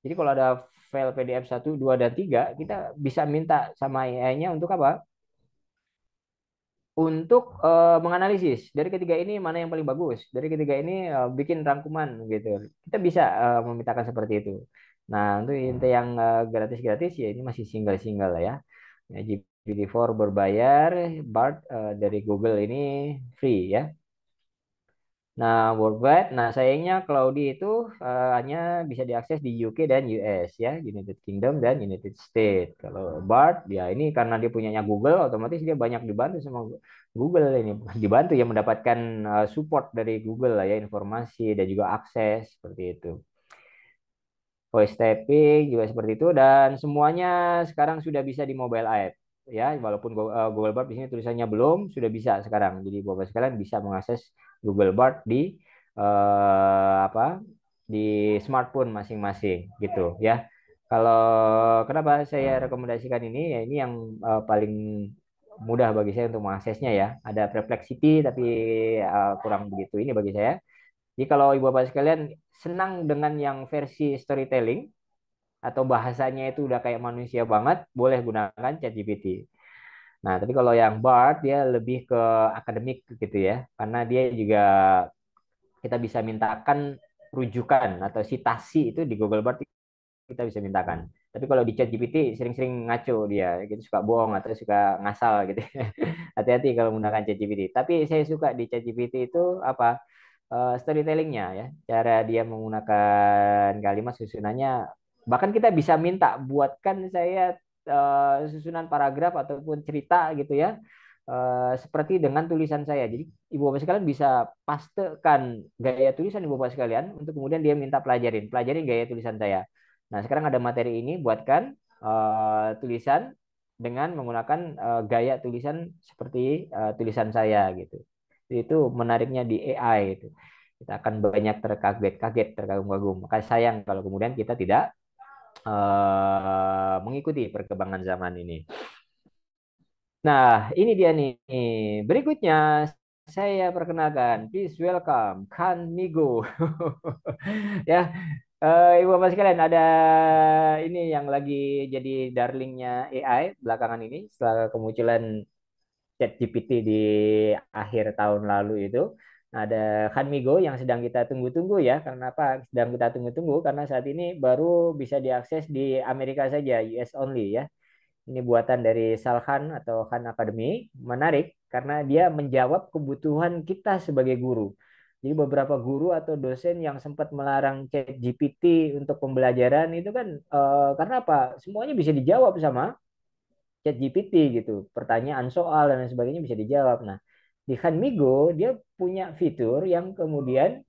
Jadi kalau ada file PDF 1, 2, dan 3, kita bisa minta sama AI-nya untuk apa? Untuk menganalisis dari ketiga ini mana yang paling bagus, dari ketiga ini bikin rangkuman gitu. Kita bisa memintakan seperti itu. Nah, untuk yang gratis-gratis ya ini masih single-single ya. Ya, GPT-4 berbayar, Bard dari Google ini free ya. Nah, worldwide. Nah, sayangnya Claude itu hanya bisa diakses di UK dan US ya, United Kingdom dan United States. Kalau Bard, ya ini karena dia punyanya Google, otomatis dia banyak dibantu sama Google ini, dibantu ya mendapatkan support dari Google lah ya, informasi dan juga akses seperti itu. Voice typing juga seperti itu, dan semuanya sekarang sudah bisa di mobile app ya, walaupun Google Bard di sini tulisannya belum, sudah bisa sekarang. Jadi Bapak sekalian bisa mengakses Google Bard di di smartphone masing-masing gitu ya. Kalau kenapa saya rekomendasikan ini ya, ini yang paling mudah bagi saya untuk mengaksesnya ya. Ada Perplexity tapi kurang begitu ini bagi saya. Jadi kalau Ibu Bapak sekalian senang dengan yang versi storytelling atau bahasanya itu udah kayak manusia banget, boleh gunakan ChatGPT. Nah, tapi kalau yang Bard dia lebih ke akademik gitu ya, karena dia juga kita bisa mintakan rujukan atau citasi itu di Google Bard kita bisa mintakan. Tapi kalau di ChatGPT sering-sering ngaco dia, gitu suka bohong atau suka ngasal gitu. Hati-hati kalau menggunakan ChatGPT. Tapi saya suka di ChatGPT itu apa? Storytellingnya ya, cara dia menggunakan kalimat susunannya, bahkan kita bisa minta buatkan saya susunan paragraf ataupun cerita gitu ya, seperti dengan tulisan saya. Jadi ibu bapak sekalian bisa pastekan gaya tulisan ibu bapak sekalian untuk kemudian dia minta pelajarin gaya tulisan saya. Nah, sekarang ada materi ini, buatkan tulisan dengan menggunakan gaya tulisan seperti tulisan saya gitu. Itu menariknya di AI itu. Kita akan banyak terkaget-kaget, terkagum-kagum. Maka sayang kalau kemudian kita tidak mengikuti perkembangan zaman ini. Nah, ini dia nih. Berikutnya saya perkenalkan, please welcome Kan Migo. Ya, Ibu Bapak sekalian, ada ini yang lagi jadi darlingnya AI belakangan ini setelah kemunculan ChatGPT di akhir tahun lalu itu. Ada Kan Migo yang sedang kita tunggu-tunggu ya. Karena apa? Sedang kita tunggu-tunggu karena saat ini baru bisa diakses di Amerika saja, US only ya. Ini buatan dari Salkhan atau Khan Academy. Menarik karena dia menjawab kebutuhan kita sebagai guru. Jadi beberapa guru atau dosen yang sempat melarang ChatGPT untuk pembelajaran itu kan karena apa? Semuanya bisa dijawab sama ChatGPT gitu. Pertanyaan soal dan lain sebagainya bisa dijawab. Nah, di Khanmigo dia punya fitur yang kemudian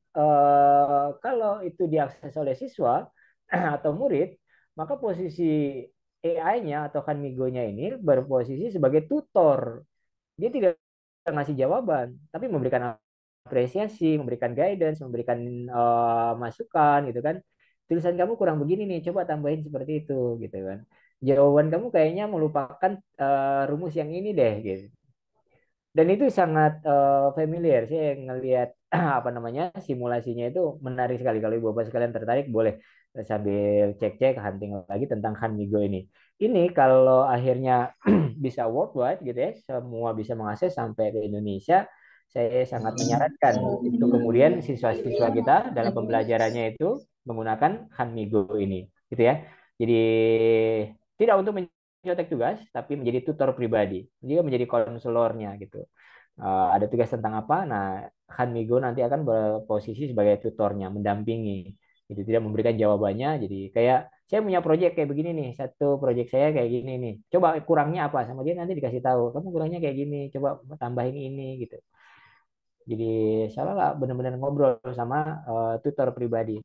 kalau itu diakses oleh siswa atau murid, maka posisi AI-nya atau Khanmigo-nya ini berposisi sebagai tutor. Dia tidak ngasih jawaban, tapi memberikan apresiasi, memberikan guidance, memberikan masukan gitu kan. Tulisan kamu kurang begini nih, coba tambahin seperti itu gitu kan. Jawaban kamu kayaknya melupakan rumus yang ini deh gitu. Dan itu sangat familiar. Saya ngelihat apa namanya simulasinya itu menarik sekali. Kalau ibu bapak sekalian tertarik, boleh sambil cek-cek hunting lagi tentang Hanmigo ini. Ini kalau akhirnya bisa worldwide gitu ya, semua bisa mengakses sampai ke Indonesia, saya sangat menyarankan itu kemudian siswa-siswa kita dalam pembelajarannya itu menggunakan Hanmigo ini, gitu ya. Jadi tidak untuk mencontek tugas, tapi menjadi tutor pribadi, juga menjadi konselornya gitu. Ada tugas tentang apa? Nah, Hanmigo nanti akan berposisi sebagai tutornya, mendampingi. Itu tidak memberikan jawabannya. Jadi kayak saya punya proyek kayak begini nih, satu proyek saya kayak gini nih. Coba kurangnya apa? Sama dia nanti dikasih tahu. Kamu kurangnya kayak gini. Coba tambahin ini gitu. Jadi salah benar-benar ngobrol sama tutor pribadi.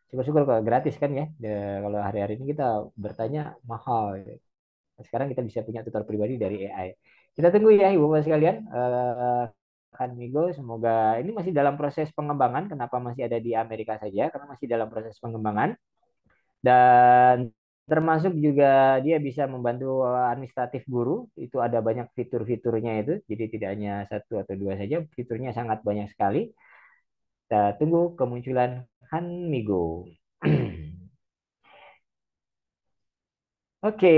Syukur-syukur kalau gratis kan ya. Kalau hari-hari ini kita bertanya mahal. Gitu. Sekarang kita bisa punya tutor pribadi dari AI. Kita tunggu ya Ibu Bapak sekalian. Kan Migo, semoga ini masih dalam proses pengembangan. Kenapa masih ada di Amerika saja? Karena masih dalam proses pengembangan. Dan termasuk juga dia bisa membantu administratif guru. Itu ada banyak fitur-fiturnya itu. Jadi tidak hanya satu atau dua saja. Fiturnya sangat banyak sekali. Kita tunggu kemunculan Han Migo. Oke,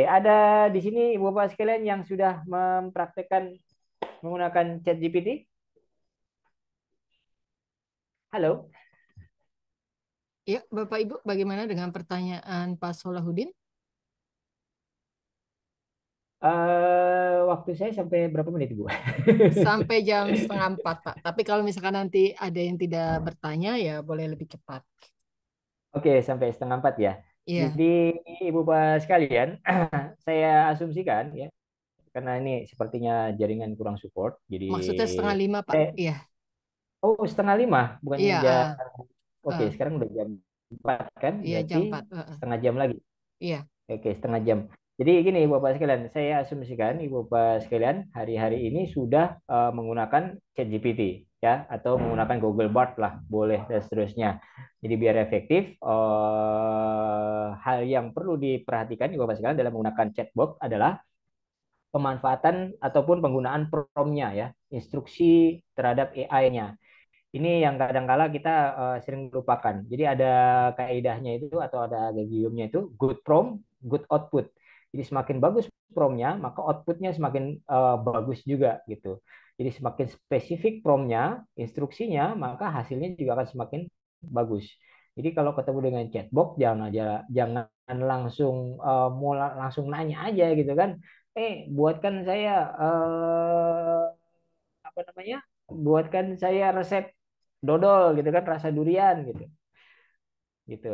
ada di sini Ibu Bapak sekalian yang sudah mempraktekkan menggunakan ChatGPT? Halo? Ya, Bapak Ibu, bagaimana dengan pertanyaan Pak Solahuddin? Waktu saya sampai berapa menit, Bu? Sampai jam setengah 4, Pak. Tapi kalau misalkan nanti ada yang tidak bertanya, ya boleh lebih cepat. Oke, sampai setengah 4 ya. Iya, Jadi Ibu Bapak sekalian, saya asumsikan ya, karena ini sepertinya jaringan kurang support. Jadi maksudnya setengah 5, Pak. saya, Iya, oh setengah 5, bukan iya, jam. Oke, ah, sekarang udah jam 4 kan, iya berarti jam 4. setengah jam lagi. Iya, Oke, setengah jam. Jadi gini Ibu Bapak sekalian, saya asumsikan Ibu Bapak sekalian hari-hari ini sudah menggunakan ChatGPT ya atau menggunakan Google Bard lah, boleh dan seterusnya. Jadi biar efektif, hal yang perlu diperhatikan Ibu Bapak sekalian dalam menggunakan chatbot adalah pemanfaatan ataupun penggunaan prompt-nya ya, instruksi terhadap AI-nya. Ini yang kadang-kala kita sering lupakan. Jadi ada kaidahnya itu atau ada gagiumnya itu good prompt, good output. Jadi semakin bagus promptnya, maka outputnya semakin bagus juga gitu. Jadi semakin spesifik promptnya, instruksinya, maka hasilnya juga akan semakin bagus. Jadi kalau ketemu dengan chatbot, jangan langsung mau langsung nanya aja gitu kan. Buatkan saya apa namanya? Buatkan saya resep dodol gitu kan rasa durian gitu gitu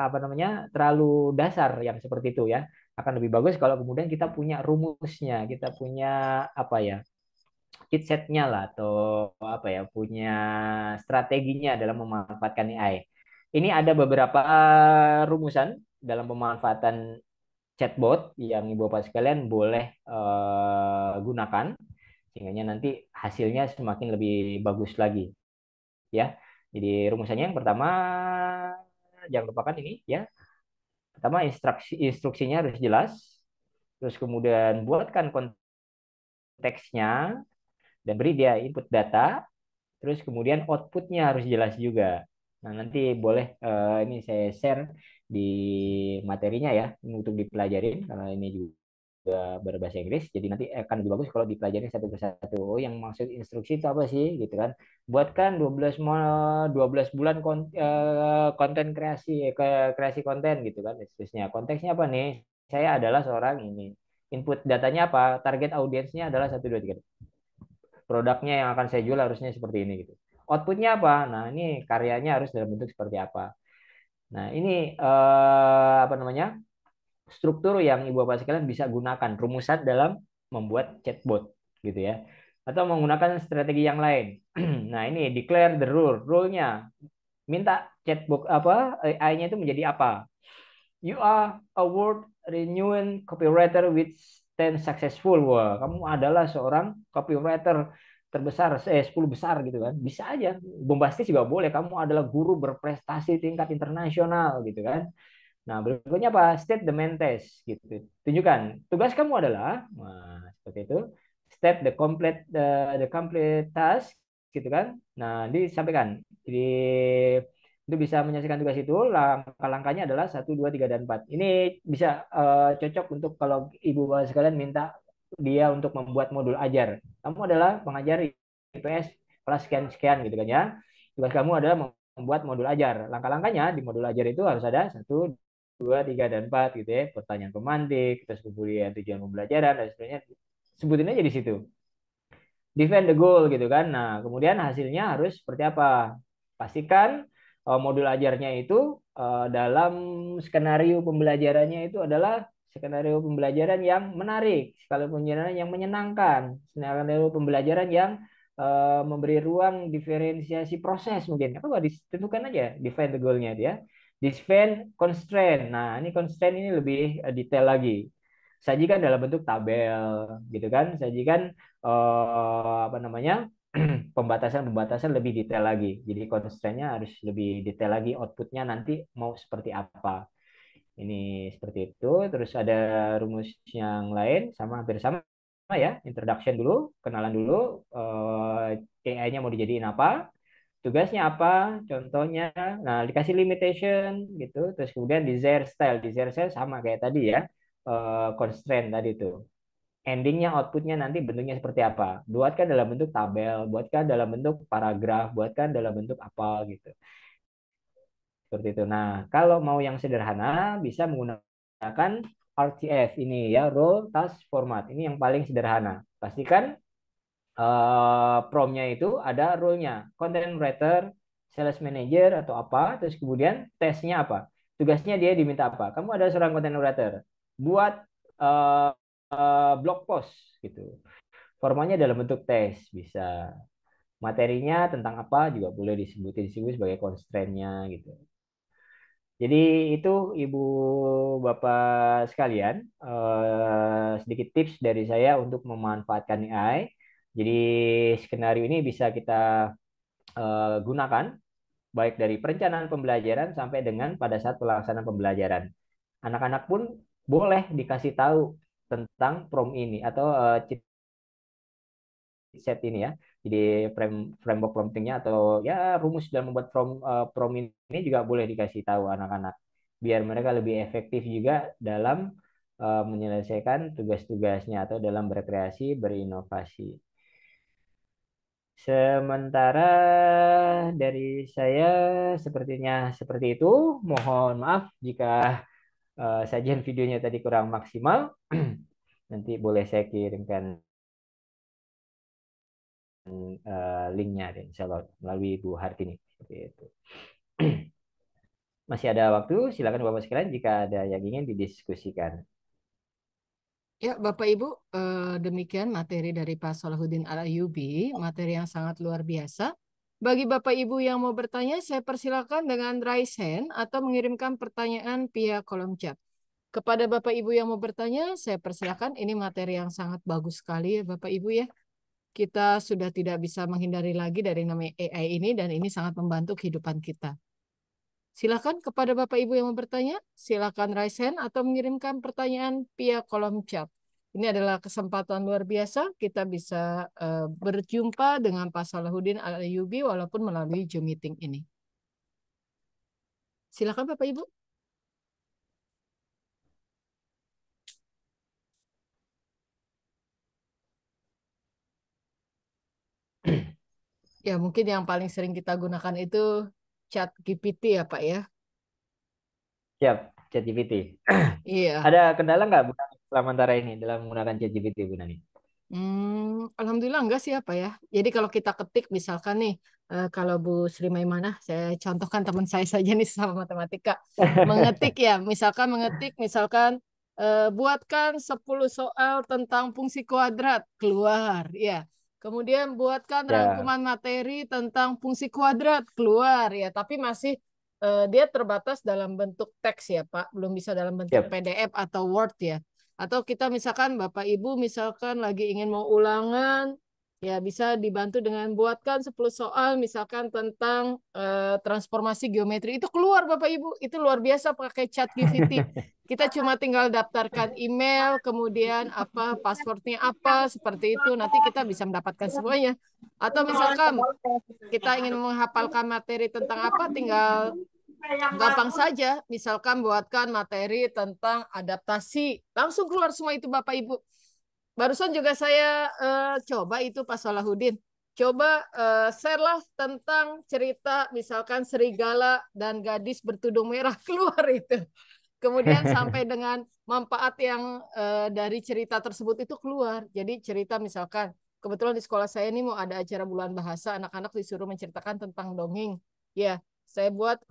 apa namanya terlalu dasar yang seperti itu ya akan lebih bagus kalau kemudian kita punya rumusnya kita punya apa ya chipsetnya lah atau apa ya punya strateginya dalam memanfaatkan AI ini ada beberapa rumusan dalam pemanfaatan chatbot yang ibu bapak sekalian boleh gunakan sehingga nanti hasilnya semakin lebih bagus lagi ya. Jadi rumusannya yang pertama jangan lupakan ini ya. Pertama instruksinya harus jelas. terus kemudian buatkan konteksnya, dan beri dia input data, terus kemudian outputnya harus jelas juga. Nah, nanti boleh ini saya share di materinya ya untuk dipelajarin karena ini juga berbahasa Inggris. Jadi nanti akan lebih bagus kalau dipelajari satu persatu. Oh, yang maksud instruksi itu apa sih gitu kan. Buatkan 12 bulan konten kreasi konten gitu kan. Seterusnya. Konteksnya apa nih? Saya adalah seorang ini. Input datanya apa? Target audiensnya adalah 1, 2, 3. Produknya yang akan saya jual harusnya seperti ini gitu. Outputnya apa? Nah, ini karyanya harus dalam bentuk seperti apa. Nah, ini apa namanya? Struktur yang Ibu Bapak sekalian bisa gunakan rumusan dalam membuat chatbot gitu ya. Atau menggunakan strategi yang lain. Nah, ini declare the rule. Rule-nya minta chatbot apa AI-nya itu menjadi apa? You are a world renowned copywriter with 10 successful. Wah, kamu adalah seorang copywriter terbesar, 10 besar gitu kan. Bisa aja. Bombastis juga boleh. Kamu adalah guru berprestasi tingkat internasional gitu kan. Nah, berikutnya apa? State the main task gitu. Tunjukkan tugas kamu adalah, nah, seperti itu. State the complete task gitu kan. Nah, disampaikan. Jadi itu bisa menyelesaikan tugas itu. Langkah-langkahnya adalah 1, 2, 3, dan 4. Ini bisa cocok untuk kalau ibu bapak sekalian minta dia untuk membuat modul ajar. Kamu adalah pengajar IPS kelas sekian-sekian gitu kan ya. Tugas kamu adalah membuat modul ajar. Langkah-langkahnya di modul ajar itu harus ada 1, 2, 3, dan 4 gitu ya. Pertanyaan pemantik, terus kemudian tujuan pembelajaran dan sebagainya. Sebutin aja di situ. Define the goal gitu kan. Nah, kemudian hasilnya harus seperti apa? Pastikan modul ajarnya itu dalam skenario pembelajarannya itu adalah skenario pembelajaran yang menarik, skenario pembelajaran yang menyenangkan, skenario pembelajaran yang memberi ruang diferensiasi proses mungkin. Apa ditentukan aja define the goal-nya dia. Define constraint. Nah, ini constraint ini lebih detail lagi. Sajikan dalam bentuk tabel gitu kan. Sajikan apa namanya? Pembatasan-pembatasan lebih detail lagi. Jadi constraint-nya harus lebih detail lagi, outputnya nanti mau seperti apa. Ini seperti itu. Terus ada rumus yang lain sama hampir sama ya. Introduction dulu, kenalan dulu AI-nya mau dijadiin apa, tugasnya apa, contohnya. Nah, dikasih limitation gitu. Terus kemudian desired style. Desired style sama kayak tadi ya. Constraint tadi tuh. Endingnya, outputnya nanti bentuknya seperti apa. Buatkan dalam bentuk tabel, buatkan dalam bentuk paragraf, buatkan dalam bentuk apa gitu. Seperti itu. Nah, kalau mau yang sederhana, bisa menggunakan RTF ini ya, Role Task Format. Ini yang paling sederhana. Pastikan prompt-nya itu ada role-nya. Content Writer, Sales Manager, atau apa. Terus kemudian tesnya apa. Tugasnya dia diminta apa. Kamu ada seorang Content Writer. Buat blog post gitu. Formatnya dalam bentuk tes bisa. Materinya tentang apa juga boleh disebut sebagai constraint-nya gitu. Jadi itu Ibu Bapak sekalian, sedikit tips dari saya untuk memanfaatkan AI. Jadi skenario ini bisa kita gunakan baik dari perencanaan pembelajaran sampai dengan pada saat pelaksanaan pembelajaran. Anak-anak pun boleh dikasih tahu tentang prompt ini atau set ini ya. Jadi framework promptingnya atau ya rumus dalam membuat prompt ini juga boleh dikasih tahu anak-anak biar mereka lebih efektif juga dalam menyelesaikan tugas-tugasnya atau dalam berkreasi, berinovasi. Sementara dari saya sepertinya seperti itu. Mohon maaf jika sajian videonya tadi kurang maksimal. Nanti boleh saya kirimkan linknya deh, insya Allah melalui Bu Hartini. Seperti itu. Masih ada waktu, silakan Bapak sekalian jika ada yang ingin didiskusikan. Ya, Bapak Ibu, demikian materi dari Pak Solahuddin Al-Ayyubi, materi yang sangat luar biasa. Bagi Bapak Ibu yang mau bertanya, saya persilakan dengan raise hand atau mengirimkan pertanyaan via kolom chat. Kepada Bapak Ibu yang mau bertanya, saya persilakan. Ini materi yang sangat bagus sekali ya Bapak Ibu ya. Kita sudah tidak bisa menghindari lagi dari namanya AI ini dan ini sangat membantu kehidupan kita. Silakan kepada Bapak Ibu yang mau bertanya, silakan raise hand atau mengirimkan pertanyaan via kolom chat. Ini adalah kesempatan luar biasa kita bisa berjumpa dengan Pak Salahuddin Al-Ayyubi walaupun melalui Zoom meeting ini. Silakan Bapak Ibu. Ya, mungkin yang paling sering kita gunakan itu chat GPT ya, Pak ya. Siap, ChatGPT. Iya. Ada kendala nggak Bu Nani sementara ini dalam menggunakan ChatGPT, Bu Nani? Alhamdulillah enggak sih apa ya. Jadi kalau kita ketik misalkan nih, kalau Bu Sri Maimanah, saya contohkan teman saya saja nih sama matematika, mengetik ya, misalkan buatkan 10 soal tentang fungsi kuadrat, keluar ya. Kemudian buatkan Ya, rangkuman materi tentang fungsi kuadrat, keluar ya. Tapi masih dia terbatas dalam bentuk teks ya Pak, belum bisa dalam bentuk siap. PDF atau Word ya. Atau kita misalkan Bapak Ibu misalkan lagi ingin mau ulangan, ya bisa dibantu dengan buatkan 10 soal misalkan tentang transformasi geometri. Itu keluar Bapak Ibu, itu luar biasa pakai chat GPT. Kita cuma tinggal daftarkan email, kemudian apa passwordnya apa, seperti itu. Nanti kita bisa mendapatkan semuanya. Atau misalkan kita ingin menghafalkan materi tentang apa, tinggal gampang saja, misalkan buatkan materi tentang adaptasi. Langsung keluar semua itu Bapak Ibu. Barusan juga saya coba itu Pak Salahuddin. Coba share lah tentang cerita misalkan serigala dan gadis bertudung merah keluar itu. Kemudian sampai dengan manfaat yang dari cerita tersebut itu keluar. Jadi cerita misalkan, kebetulan di sekolah saya ini mau ada acara bulan bahasa, anak-anak disuruh menceritakan tentang dongeng. Ya, saya buat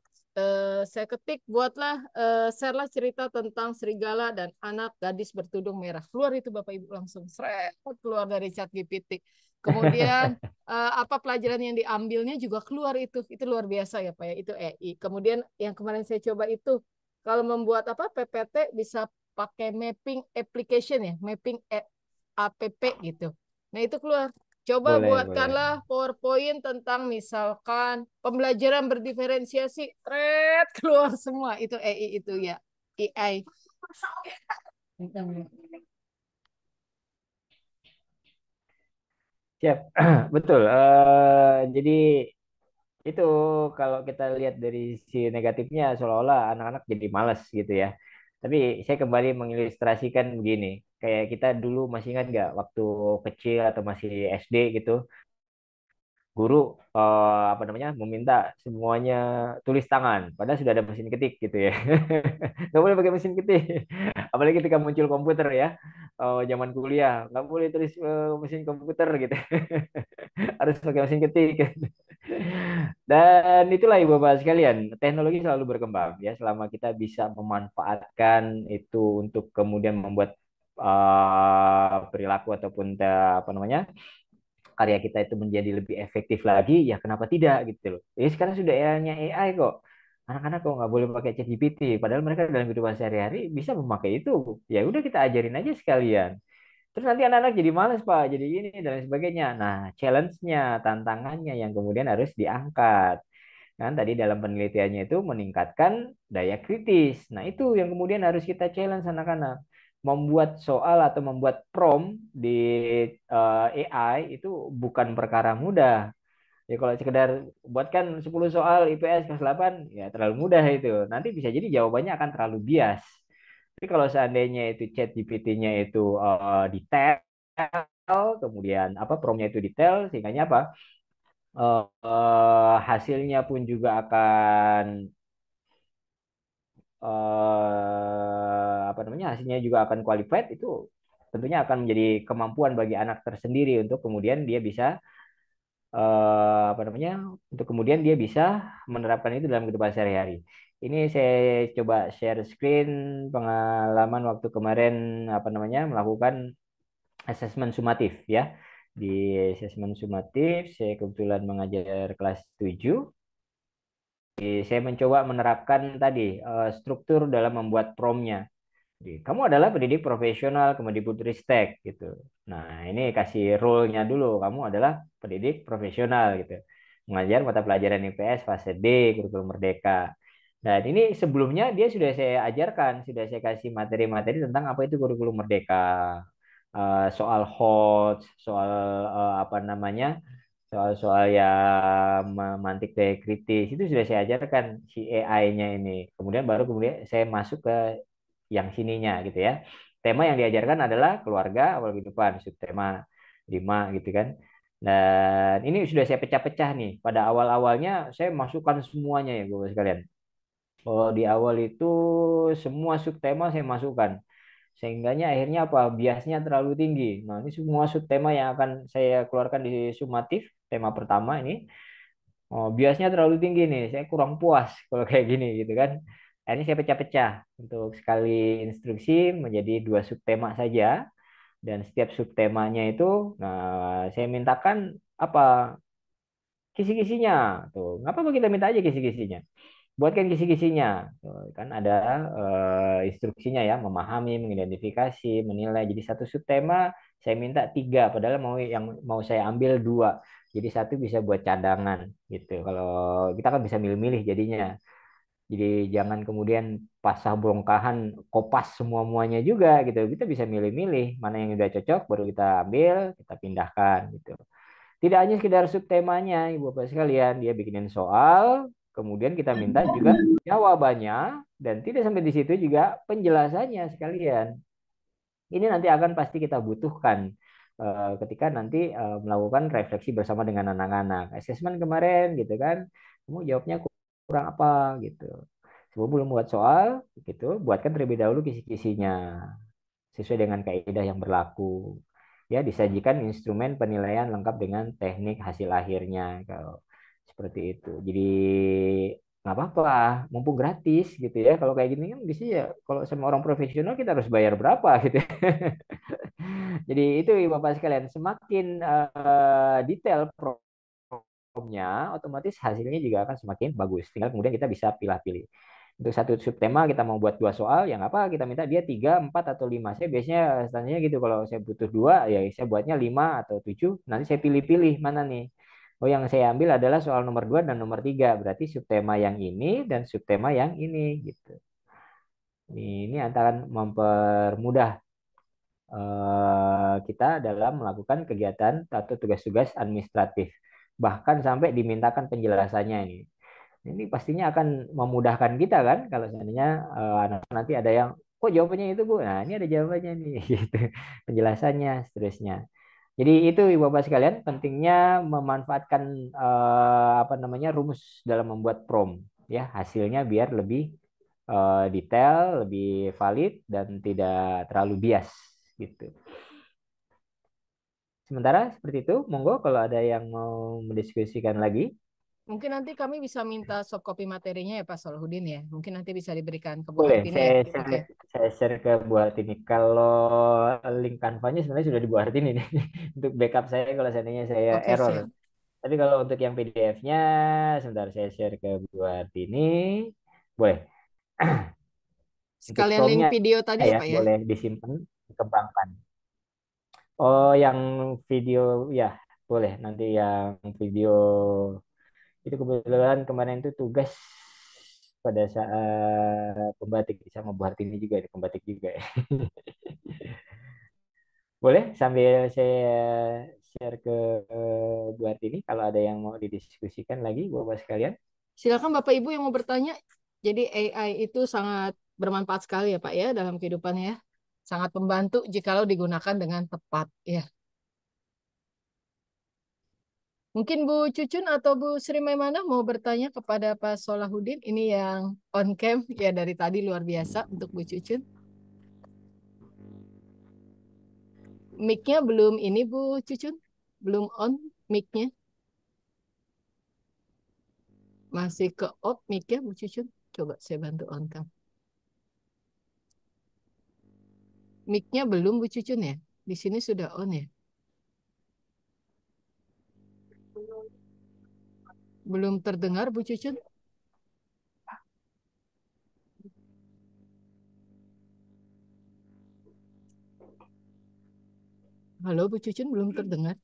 saya ketik buatlah share lah cerita tentang serigala dan anak gadis bertudung merah. Keluar itu Bapak Ibu langsung seret keluar dari chat GPT. Kemudian apa pelajaran yang diambilnya juga keluar itu. Itu luar biasa ya Pak ya. Itu EI. Kemudian yang kemarin saya coba itu kalau membuat apa PPT bisa pakai mapping application ya, mapping app gitu. Nah, itu keluar. Coba Boleh, boleh. buatkanlah PowerPoint tentang misalkan pembelajaran berdiferensiasi, keluar semua itu AI itu ya, AI. Siap. Betul. Jadi itu kalau kita lihat dari si negatifnya seolah-olah anak-anak jadi malas gitu ya. Tapi saya kembali mengilustrasikan begini. Kayak kita dulu masih ingat nggak waktu kecil atau masih SD gitu, guru apa namanya meminta semuanya tulis tangan, padahal sudah ada mesin ketik gitu ya. Nggak boleh pakai mesin ketik, apalagi ketika muncul komputer ya, zaman kuliah nggak boleh tulis mesin komputer gitu. Harus pakai mesin ketik. Dan itulah ibu bapak sekalian, teknologi selalu berkembang ya selama kita bisa memanfaatkan itu untuk kemudian membuat perilaku ataupun apa namanya karya kita itu menjadi lebih efektif lagi, ya kenapa tidak gitu loh. Jadi sekarang sudah eranya AI kok. Anak-anak kok nggak boleh pakai ChatGPT, padahal mereka dalam kehidupan sehari-hari bisa memakai itu. Ya udah kita ajarin aja sekalian. Terus nanti anak-anak jadi malas Pak, jadi ini dan lain sebagainya. Nah, challenge-nya, tantangannya yang kemudian harus diangkat. Kan tadi dalam penelitiannya itu meningkatkan daya kritis. Nah, itu yang kemudian harus kita challenge anak-anak. Membuat soal atau membuat prompt di AI itu bukan perkara mudah. Ya kalau sekedar buatkan 10 soal IPS kelas 8 ya terlalu mudah itu. Nanti bisa jadi jawabannya akan terlalu bias. Tapi kalau seandainya itu chat GPT-nya itu detail, kemudian apa promnya itu detail, sehingga apa hasilnya pun juga akan apa namanya hasilnya juga akan qualified, itu tentunya akan menjadi kemampuan bagi anak tersendiri untuk kemudian dia bisa apa namanya untuk kemudian dia bisa menerapkan itu dalam kehidupan sehari-hari. Ini saya coba share screen pengalaman waktu kemarin apa namanya melakukan asesmen sumatif ya. Di asesmen sumatif saya kebetulan mengajar kelas 7. Saya mencoba menerapkan tadi struktur dalam membuat promnya. Jadi, kamu adalah pendidik profesional Kemendikbudristek gitu. Nah, ini kasih role-nya dulu. Kamu adalah pendidik profesional gitu. Mengajar mata pelajaran IPS fase D, kurikulum merdeka. Dan ini sebelumnya dia sudah saya ajarkan, sudah saya kasih materi-materi tentang apa itu kurikulum merdeka, soal HOT, soal apa namanya, soal-soal yang memantik gaya kritis itu sudah saya ajarkan si AI-nya ini. Kemudian saya masuk ke yang sininya gitu ya. Tema yang diajarkan adalah keluarga awal kehidupan, subtema 5 gitu kan. Dan ini sudah saya pecah-pecah nih. Pada awal-awalnya saya masukkan semuanya ya Bapak sekalian. Kalau di awal itu semua subtema saya masukkan. Sehingganya akhirnya apa? Biasnya terlalu tinggi. Nah, ini semua subtema yang akan saya keluarkan di sumatif, tema pertama ini. Oh, biasnya terlalu tinggi nih. Saya kurang puas kalau kayak gini gitu kan. Akhirnya saya pecah-pecah untuk sekali instruksi menjadi 2 subtema saja. Dan setiap subtemanya itu, nah saya mintakan apa kisi-kisinya. Tuh, nggak apa-apa kita minta aja kisi-kisinya. Buatkan kisi-kisinya. Tuh, kan ada instruksinya ya, memahami, mengidentifikasi, menilai. Jadi satu subtema saya minta 3, padahal yang mau saya ambil 2. Jadi satu bisa buat cadangan gitu. Kalau kita kan bisa milih-milih jadinya. Jadi jangan kemudian pasah bongkahan kopas semua-muanya juga gitu. Kita bisa milih-milih mana yang udah cocok baru kita ambil, kita pindahkan gitu. Tidak hanya sekedar subtemanya, Ibu Bapak sekalian, dia bikinin soal, kemudian kita minta juga jawabannya, dan tidak sampai di situ juga penjelasannya sekalian. Ini nanti akan pasti kita butuhkan ketika nanti melakukan refleksi bersama dengan anak-anak. Asesmen kemarin gitu kan, kamu jawabnya kurang apa gitu. Sebelum belum buat soal, gitu, buatkan terlebih dahulu kisi-kisinya sesuai dengan kaidah yang berlaku. Ya, disajikan instrumen penilaian lengkap dengan teknik hasil akhirnya kalau seperti itu. Jadi nggak apa-apa, mumpung gratis gitu ya. Kalau kayak gini kan bisa ya. Kalau sama orang profesional kita harus bayar berapa gitu. Ya. Jadi itu Bapak sekalian, semakin detail promnya, otomatis hasilnya juga akan semakin bagus. Tinggal kemudian kita bisa pilih-pilih. Untuk satu subtema kita mau buat 2 soal, yang apa kita minta dia 3, 4, atau 5. Saya biasanya standarnya gitu, kalau saya butuh 2, ya saya buatnya 5 atau 7. Nanti saya pilih-pilih mana nih. Oh, yang saya ambil adalah soal nomor 2 dan nomor 3. Berarti subtema yang ini dan subtema yang ini gitu. Ini akan mempermudah kita dalam melakukan kegiatan atau tugas-tugas administratif. Bahkan sampai dimintakan penjelasannya ini. Ini pastinya akan memudahkan kita kan kalau seandainya anak nanti ada yang kok jawabannya itu Bu. Nah, ini ada jawabannya nih gitu. Penjelasannya, seterusnya. Jadi itu Ibu Bapak sekalian pentingnya memanfaatkan apa namanya rumus dalam membuat prom ya, hasilnya biar lebih detail, lebih valid dan tidak terlalu bias gitu. Sementara seperti itu, monggo kalau ada yang mau mendiskusikan lagi. Mungkin nanti kami bisa minta soft copy materinya ya Pak Solahuddin ya. Mungkin nanti bisa diberikan ke Bu Boleh, Hartini ya. Oke. saya share ke Bu Hartini. Kalau link Canva-nya sebenarnya sudah di Bu Hartini nih. Untuk backup saya kalau seandainya saya Oke, error. siap. Tapi kalau untuk yang PDF-nya, sebentar saya share ke Bu Hartini. Boleh. Untuk Sekalian link promnya video tadi ya ya, Pak ya. boleh disimpan, dikembangkan. Oh, yang video ya, boleh. Nanti yang video itu kebetulan kemarin itu tugas pada saat pembatik sama Bu Hartini juga, pembatik juga ya. Boleh sambil saya share ke Bu Hartini kalau ada yang mau didiskusikan lagi Bapak sekalian. Silakan Bapak Ibu yang mau bertanya. Jadi AI itu sangat bermanfaat sekali ya Pak ya dalam kehidupannya ya. Sangat membantu jikalau digunakan dengan tepat ya. Mungkin Bu Cucun atau Bu Sri Maimana mau bertanya kepada Pak Solahuddin. Ini yang on cam ya dari tadi luar biasa untuk Bu Cucun. Mic-nya belum ini Bu Cucun. Belum on mic-nya. Masih ke off mic-nya Bu Cucun. Coba saya bantu on cam. Mic-nya belum Bu Cucun ya? Di sini sudah on ya? Belum terdengar Bu Cucun? Halo Bu Cucun, belum terdengar?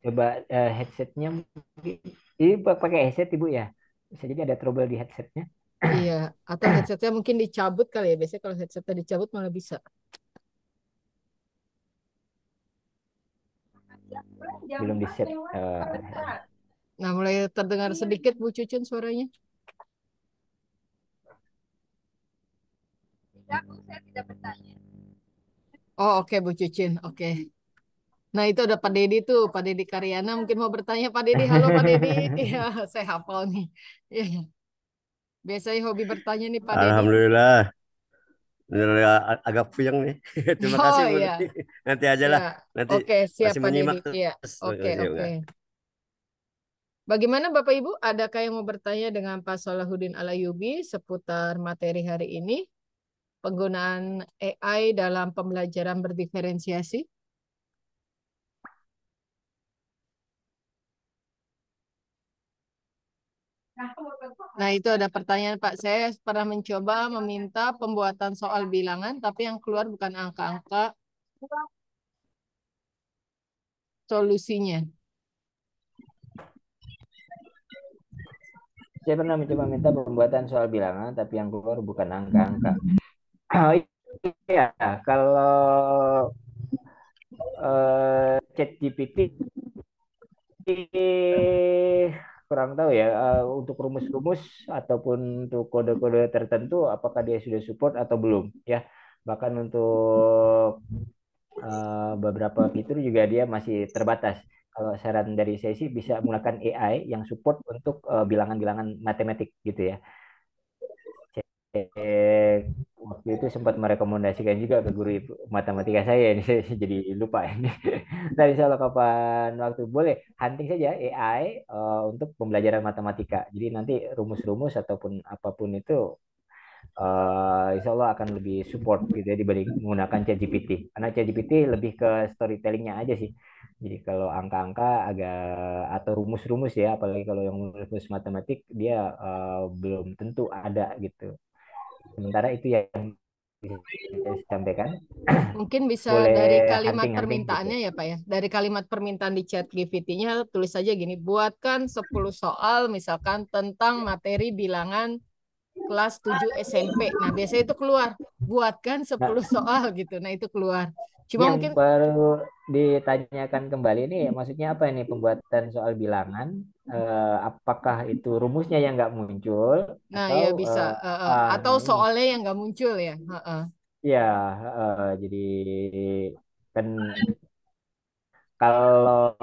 Coba headsetnya mungkin. Ini pakai headset Ibu ya? Bisa jadi ada trouble di headsetnya. Iya, atau headsetnya mungkin dicabut kali ya. Biasanya kalau headsetnya dicabut malah bisa. Belum di set. Nah, mulai terdengar sedikit Bu Cucun suaranya. Oh, oke Bu Cucun, oke. Nah, itu ada Pak Dedi tuh, Pak Dedi Karyana mungkin mau bertanya Pak Dedi. Halo Pak Dedi. Iya, saya hafal nih. Iya. Biasanya hobi bertanya nih Pak Dedi. Alhamdulillah. Bener, agak puyeng nih. Terima kasih Oh Bu iya, Lutfi. Nanti aja ya. lah. Nanti Oke, siap masih Pak Dedi. menyimak Iya, terus. oke, Makasih, oke. Kak. Bagaimana Bapak Ibu? Adakah yang mau bertanya dengan Pak Salahuddin Alayubi seputar materi hari ini? Penggunaan AI dalam pembelajaran berdiferensiasi? Nah, itu ada pertanyaan Pak. Saya pernah mencoba meminta pembuatan soal bilangan, tapi yang keluar bukan angka-angka solusinya. Saya pernah mencoba minta pembuatan soal bilangan, tapi yang keluar bukan angka-angka. Oh, iya, kalau ChatGPT kurang tahu ya, untuk rumus-rumus ataupun untuk kode-kode tertentu apakah dia sudah support atau belum ya. Bahkan untuk beberapa fitur juga dia masih terbatas. Kalau saran dari saya sih bisa menggunakan AI yang support untuk bilangan-bilangan matematik gitu ya. Waktu itu sempat merekomendasikan juga ke guru matematika saya ini, saya jadi lupa ini. Dan insya Allah kapan waktu boleh hunting saja AI untuk pembelajaran matematika. Jadi nanti rumus-rumus ataupun apapun itu insya Allah akan lebih support gitu ya dibanding menggunakan ChatGPT. Karena ChatGPT lebih ke storytellingnya aja sih. Jadi kalau angka-angka agak atau rumus-rumus ya, apalagi kalau yang rumus matematik dia belum tentu ada gitu. Sementara itu yang bisa saya sampaikan. Mungkin bisa Boleh dari kalimat hunting-hunting gitu. permintaannya ya Pak ya. Dari kalimat permintaan di chat GPT-nya tulis saja gini, buatkan 10 soal misalkan tentang materi bilangan kelas 7 SMP. Nah, biasanya itu keluar, buatkan Nah, 10 soal gitu. Nah, itu keluar. Cuma yang mungkin perlu ditanyakan kembali ini maksudnya apa ini pembuatan soal bilangan? Apakah itu rumusnya yang nggak muncul nah atau ya bisa atau ini? soalnya yang nggak muncul ya. Ya, jadi kan kalau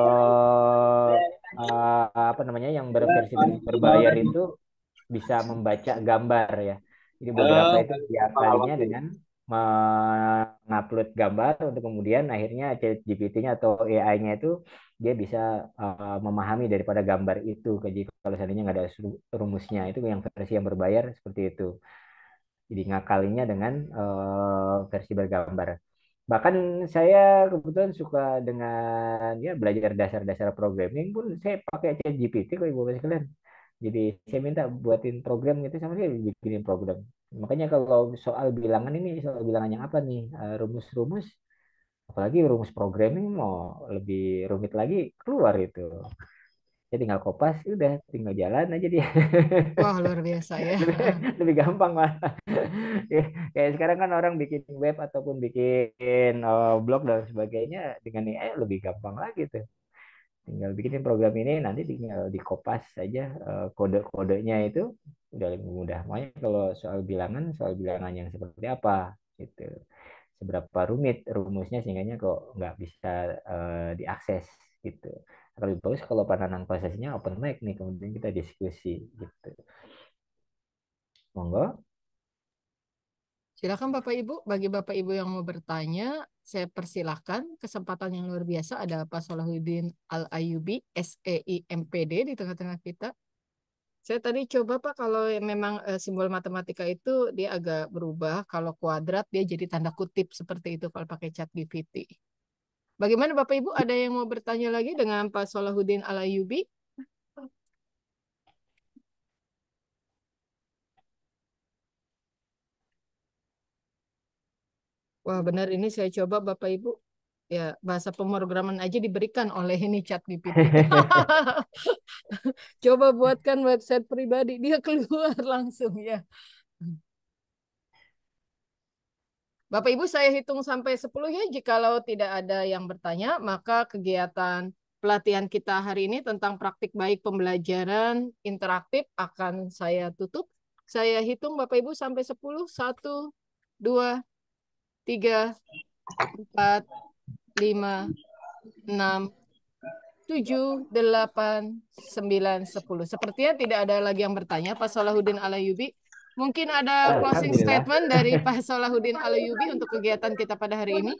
apa namanya yang berversi berbayar itu bisa membaca gambar ya. Jadi beberapa itu diakalinya dengan mengupload gambar untuk kemudian akhirnya ChatGPT-nya atau AI-nya itu dia bisa memahami daripada gambar itu. Jadi kalau seandainya nggak ada rumusnya itu yang versi yang berbayar seperti itu. Jadi ngakalinya dengan versi bergambar. Bahkan saya kebetulan suka dengan ya belajar dasar-dasar programming pun saya pakai ChatGPT kok Ibu Bapak sekalian. Jadi saya minta buatin program gitu sama dia bikinin program. Makanya kalau soal bilangan ini soal bilangan yang apa nih rumus-rumus apalagi rumus programming mau lebih rumit lagi keluar itu. Jadi tinggal kopas udah tinggal jalan aja dia. Wah, luar biasa ya. lebih, lebih gampang lah. Ya, kayak sekarang kan orang bikin web ataupun bikin blog dan sebagainya dengan AI lebih gampang lagi tuh. Tinggal bikinin program ini nanti tinggal dikopas saja kode-kodenya itu udah lebih mudah. Makanya kalau soal bilangan yang seperti apa gitu. Seberapa rumit rumusnya sehingga kok nggak bisa diakses gitu. Lebih bagus kalau penanganan prosesnya open mic nih kemudian kita diskusi gitu. Monggo. Silakan Bapak Ibu, bagi Bapak Ibu yang mau bertanya, saya persilahkan. Kesempatan yang luar biasa ada Pak Salahuddin Al-Ayyubi, SEIMPD di tengah-tengah kita. Saya tadi coba Pak, kalau memang simbol matematika itu dia agak berubah. Kalau kuadrat dia jadi tanda kutip seperti itu kalau pakai chat GPT. Bagaimana Bapak Ibu, ada yang mau bertanya lagi dengan Pak Salahuddin Al-Ayyubi? Wah benar ini saya coba Bapak Ibu. Ya, bahasa pemrograman aja diberikan oleh ini ChatGPT. Coba buatkan website pribadi, dia keluar langsung ya. Bapak Ibu, saya hitung sampai 10 ya. Jikalau tidak ada yang bertanya, maka kegiatan pelatihan kita hari ini tentang praktik baik pembelajaran interaktif akan saya tutup. Saya hitung Bapak Ibu sampai 10. 1, 2, 3, 4, 5, 6, 7, 8, 9, 10. Sepertinya tidak ada lagi yang bertanya. Pak Salahuddin Alayubi. Mungkin ada closing Alhamdulillah. statement dari Pak Salahuddin Alayubi untuk kegiatan kita pada hari ini.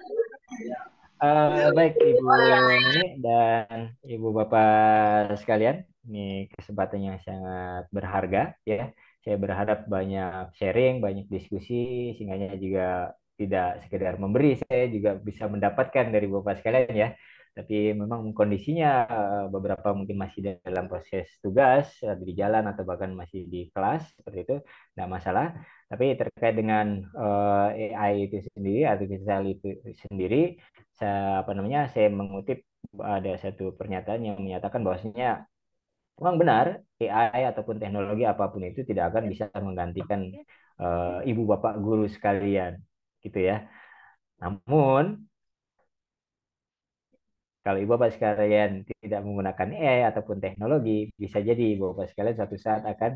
Baik Ibu Nuni dan Ibu Bapak sekalian, ini kesempatan yang sangat berharga ya. Saya berharap banyak sharing, banyak diskusi, sehingga juga tidak sekedar memberi, saya juga bisa mendapatkan dari Bapak sekalian ya. Tapi memang kondisinya beberapa mungkin masih dalam proses tugas, di jalan atau bahkan masih di kelas seperti itu, tidak masalah. Tapi terkait dengan AI itu sendiri, artificial itu sendiri, saya mengutip ada satu pernyataan yang menyatakan bahwasanya memang benar AI ataupun teknologi apapun itu tidak akan bisa menggantikan ibu bapak guru sekalian gitu ya. Namun kalau ibu bapak sekalian tidak menggunakan AI ataupun teknologi, bisa jadi ibu bapak sekalian suatu saat akan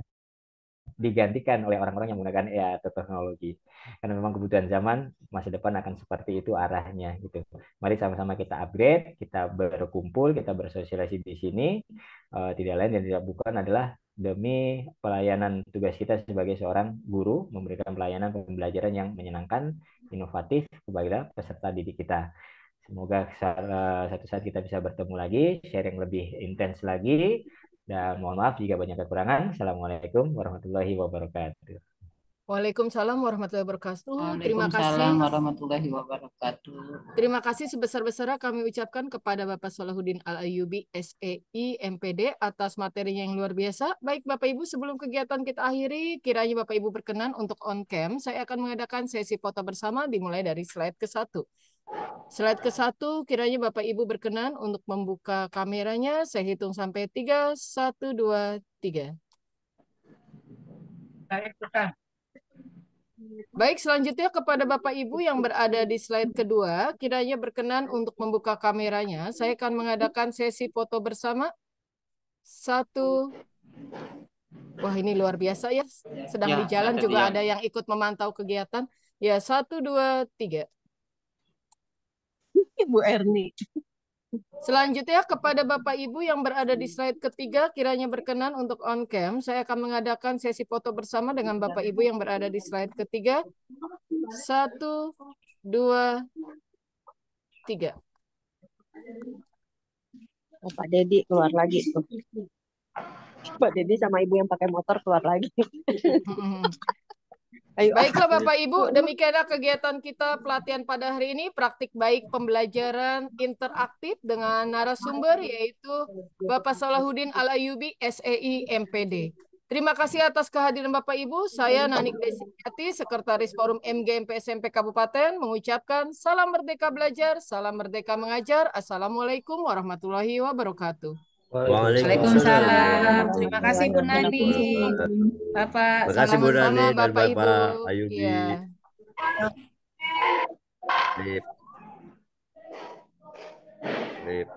digantikan oleh orang-orang yang menggunakan AI atau teknologi. Karena memang kebutuhan zaman masa depan akan seperti itu arahnya gitu. Mari sama-sama kita upgrade, kita berkumpul, kita bersosialisasi di sini. Tidak lain dan tidak bukan adalah demi pelayanan tugas kita sebagai seorang guru, memberikan pelayanan pembelajaran yang menyenangkan, inovatif kepada peserta didik kita. Semoga satu saat kita bisa bertemu lagi, sharing lebih intens lagi. Dan mohon maaf jika banyak kekurangan. Assalamualaikum warahmatullahi wabarakatuh. Waalaikumsalam warahmatullahi wabarakatuh. Terima kasih. Waalaikumsalam warahmatullahi wabarakatuh. Terima kasih sebesar-besarnya kami ucapkan kepada Bapak Salahuddin Al-Ayyubi, SEI, MPD, atas materinya yang luar biasa. Baik Bapak Ibu, sebelum kegiatan kita akhiri, kiranya Bapak Ibu berkenan untuk on cam, saya akan mengadakan sesi foto bersama dimulai dari slide ke-1. Slide ke-1, kiranya Bapak Ibu berkenan untuk membuka kameranya. Saya hitung sampai 3, 1, 2, 3. Baik, selanjutnya kepada Bapak Ibu yang berada di slide kedua, kiranya berkenan untuk membuka kameranya. Saya akan mengadakan sesi foto bersama. 1. Wah, ini luar biasa ya. Sedang di jalan juga ada yang ikut memantau kegiatan. Ya, 1, 2, 3. Ibu Erni. Selanjutnya kepada Bapak Ibu yang berada di slide ketiga, kiranya berkenan untuk on cam. Saya akan mengadakan sesi foto bersama dengan Bapak Ibu yang berada di slide ketiga. 1, 2, 3. Pak Dedi keluar lagi tuh. Pak Dedi sama ibu yang pakai motor keluar lagi. Ayo. Baiklah Bapak Ibu, demikianlah kegiatan kita pelatihan pada hari ini, praktik baik pembelajaran interaktif dengan narasumber yaitu Bapak Salahuddin Al-Ayyubi, SEI, MPD. Terima kasih atas kehadiran Bapak Ibu. Saya Nanik Desiati, Sekretaris Forum MGMP SMP Kabupaten, mengucapkan salam merdeka belajar, salam merdeka mengajar. Assalamualaikum warahmatullahi wabarakatuh. Waalaikumsalam. Terima kasih Bu Nani. Bapak. Terima kasih Bu Nani dan Bapak Ibu. Bapak Ayubi. Ya. Sip. Sip.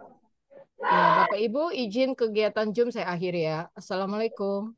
Ya, Bapak Ibu izin kegiatan Zoom saya akhiri ya. Assalamualaikum.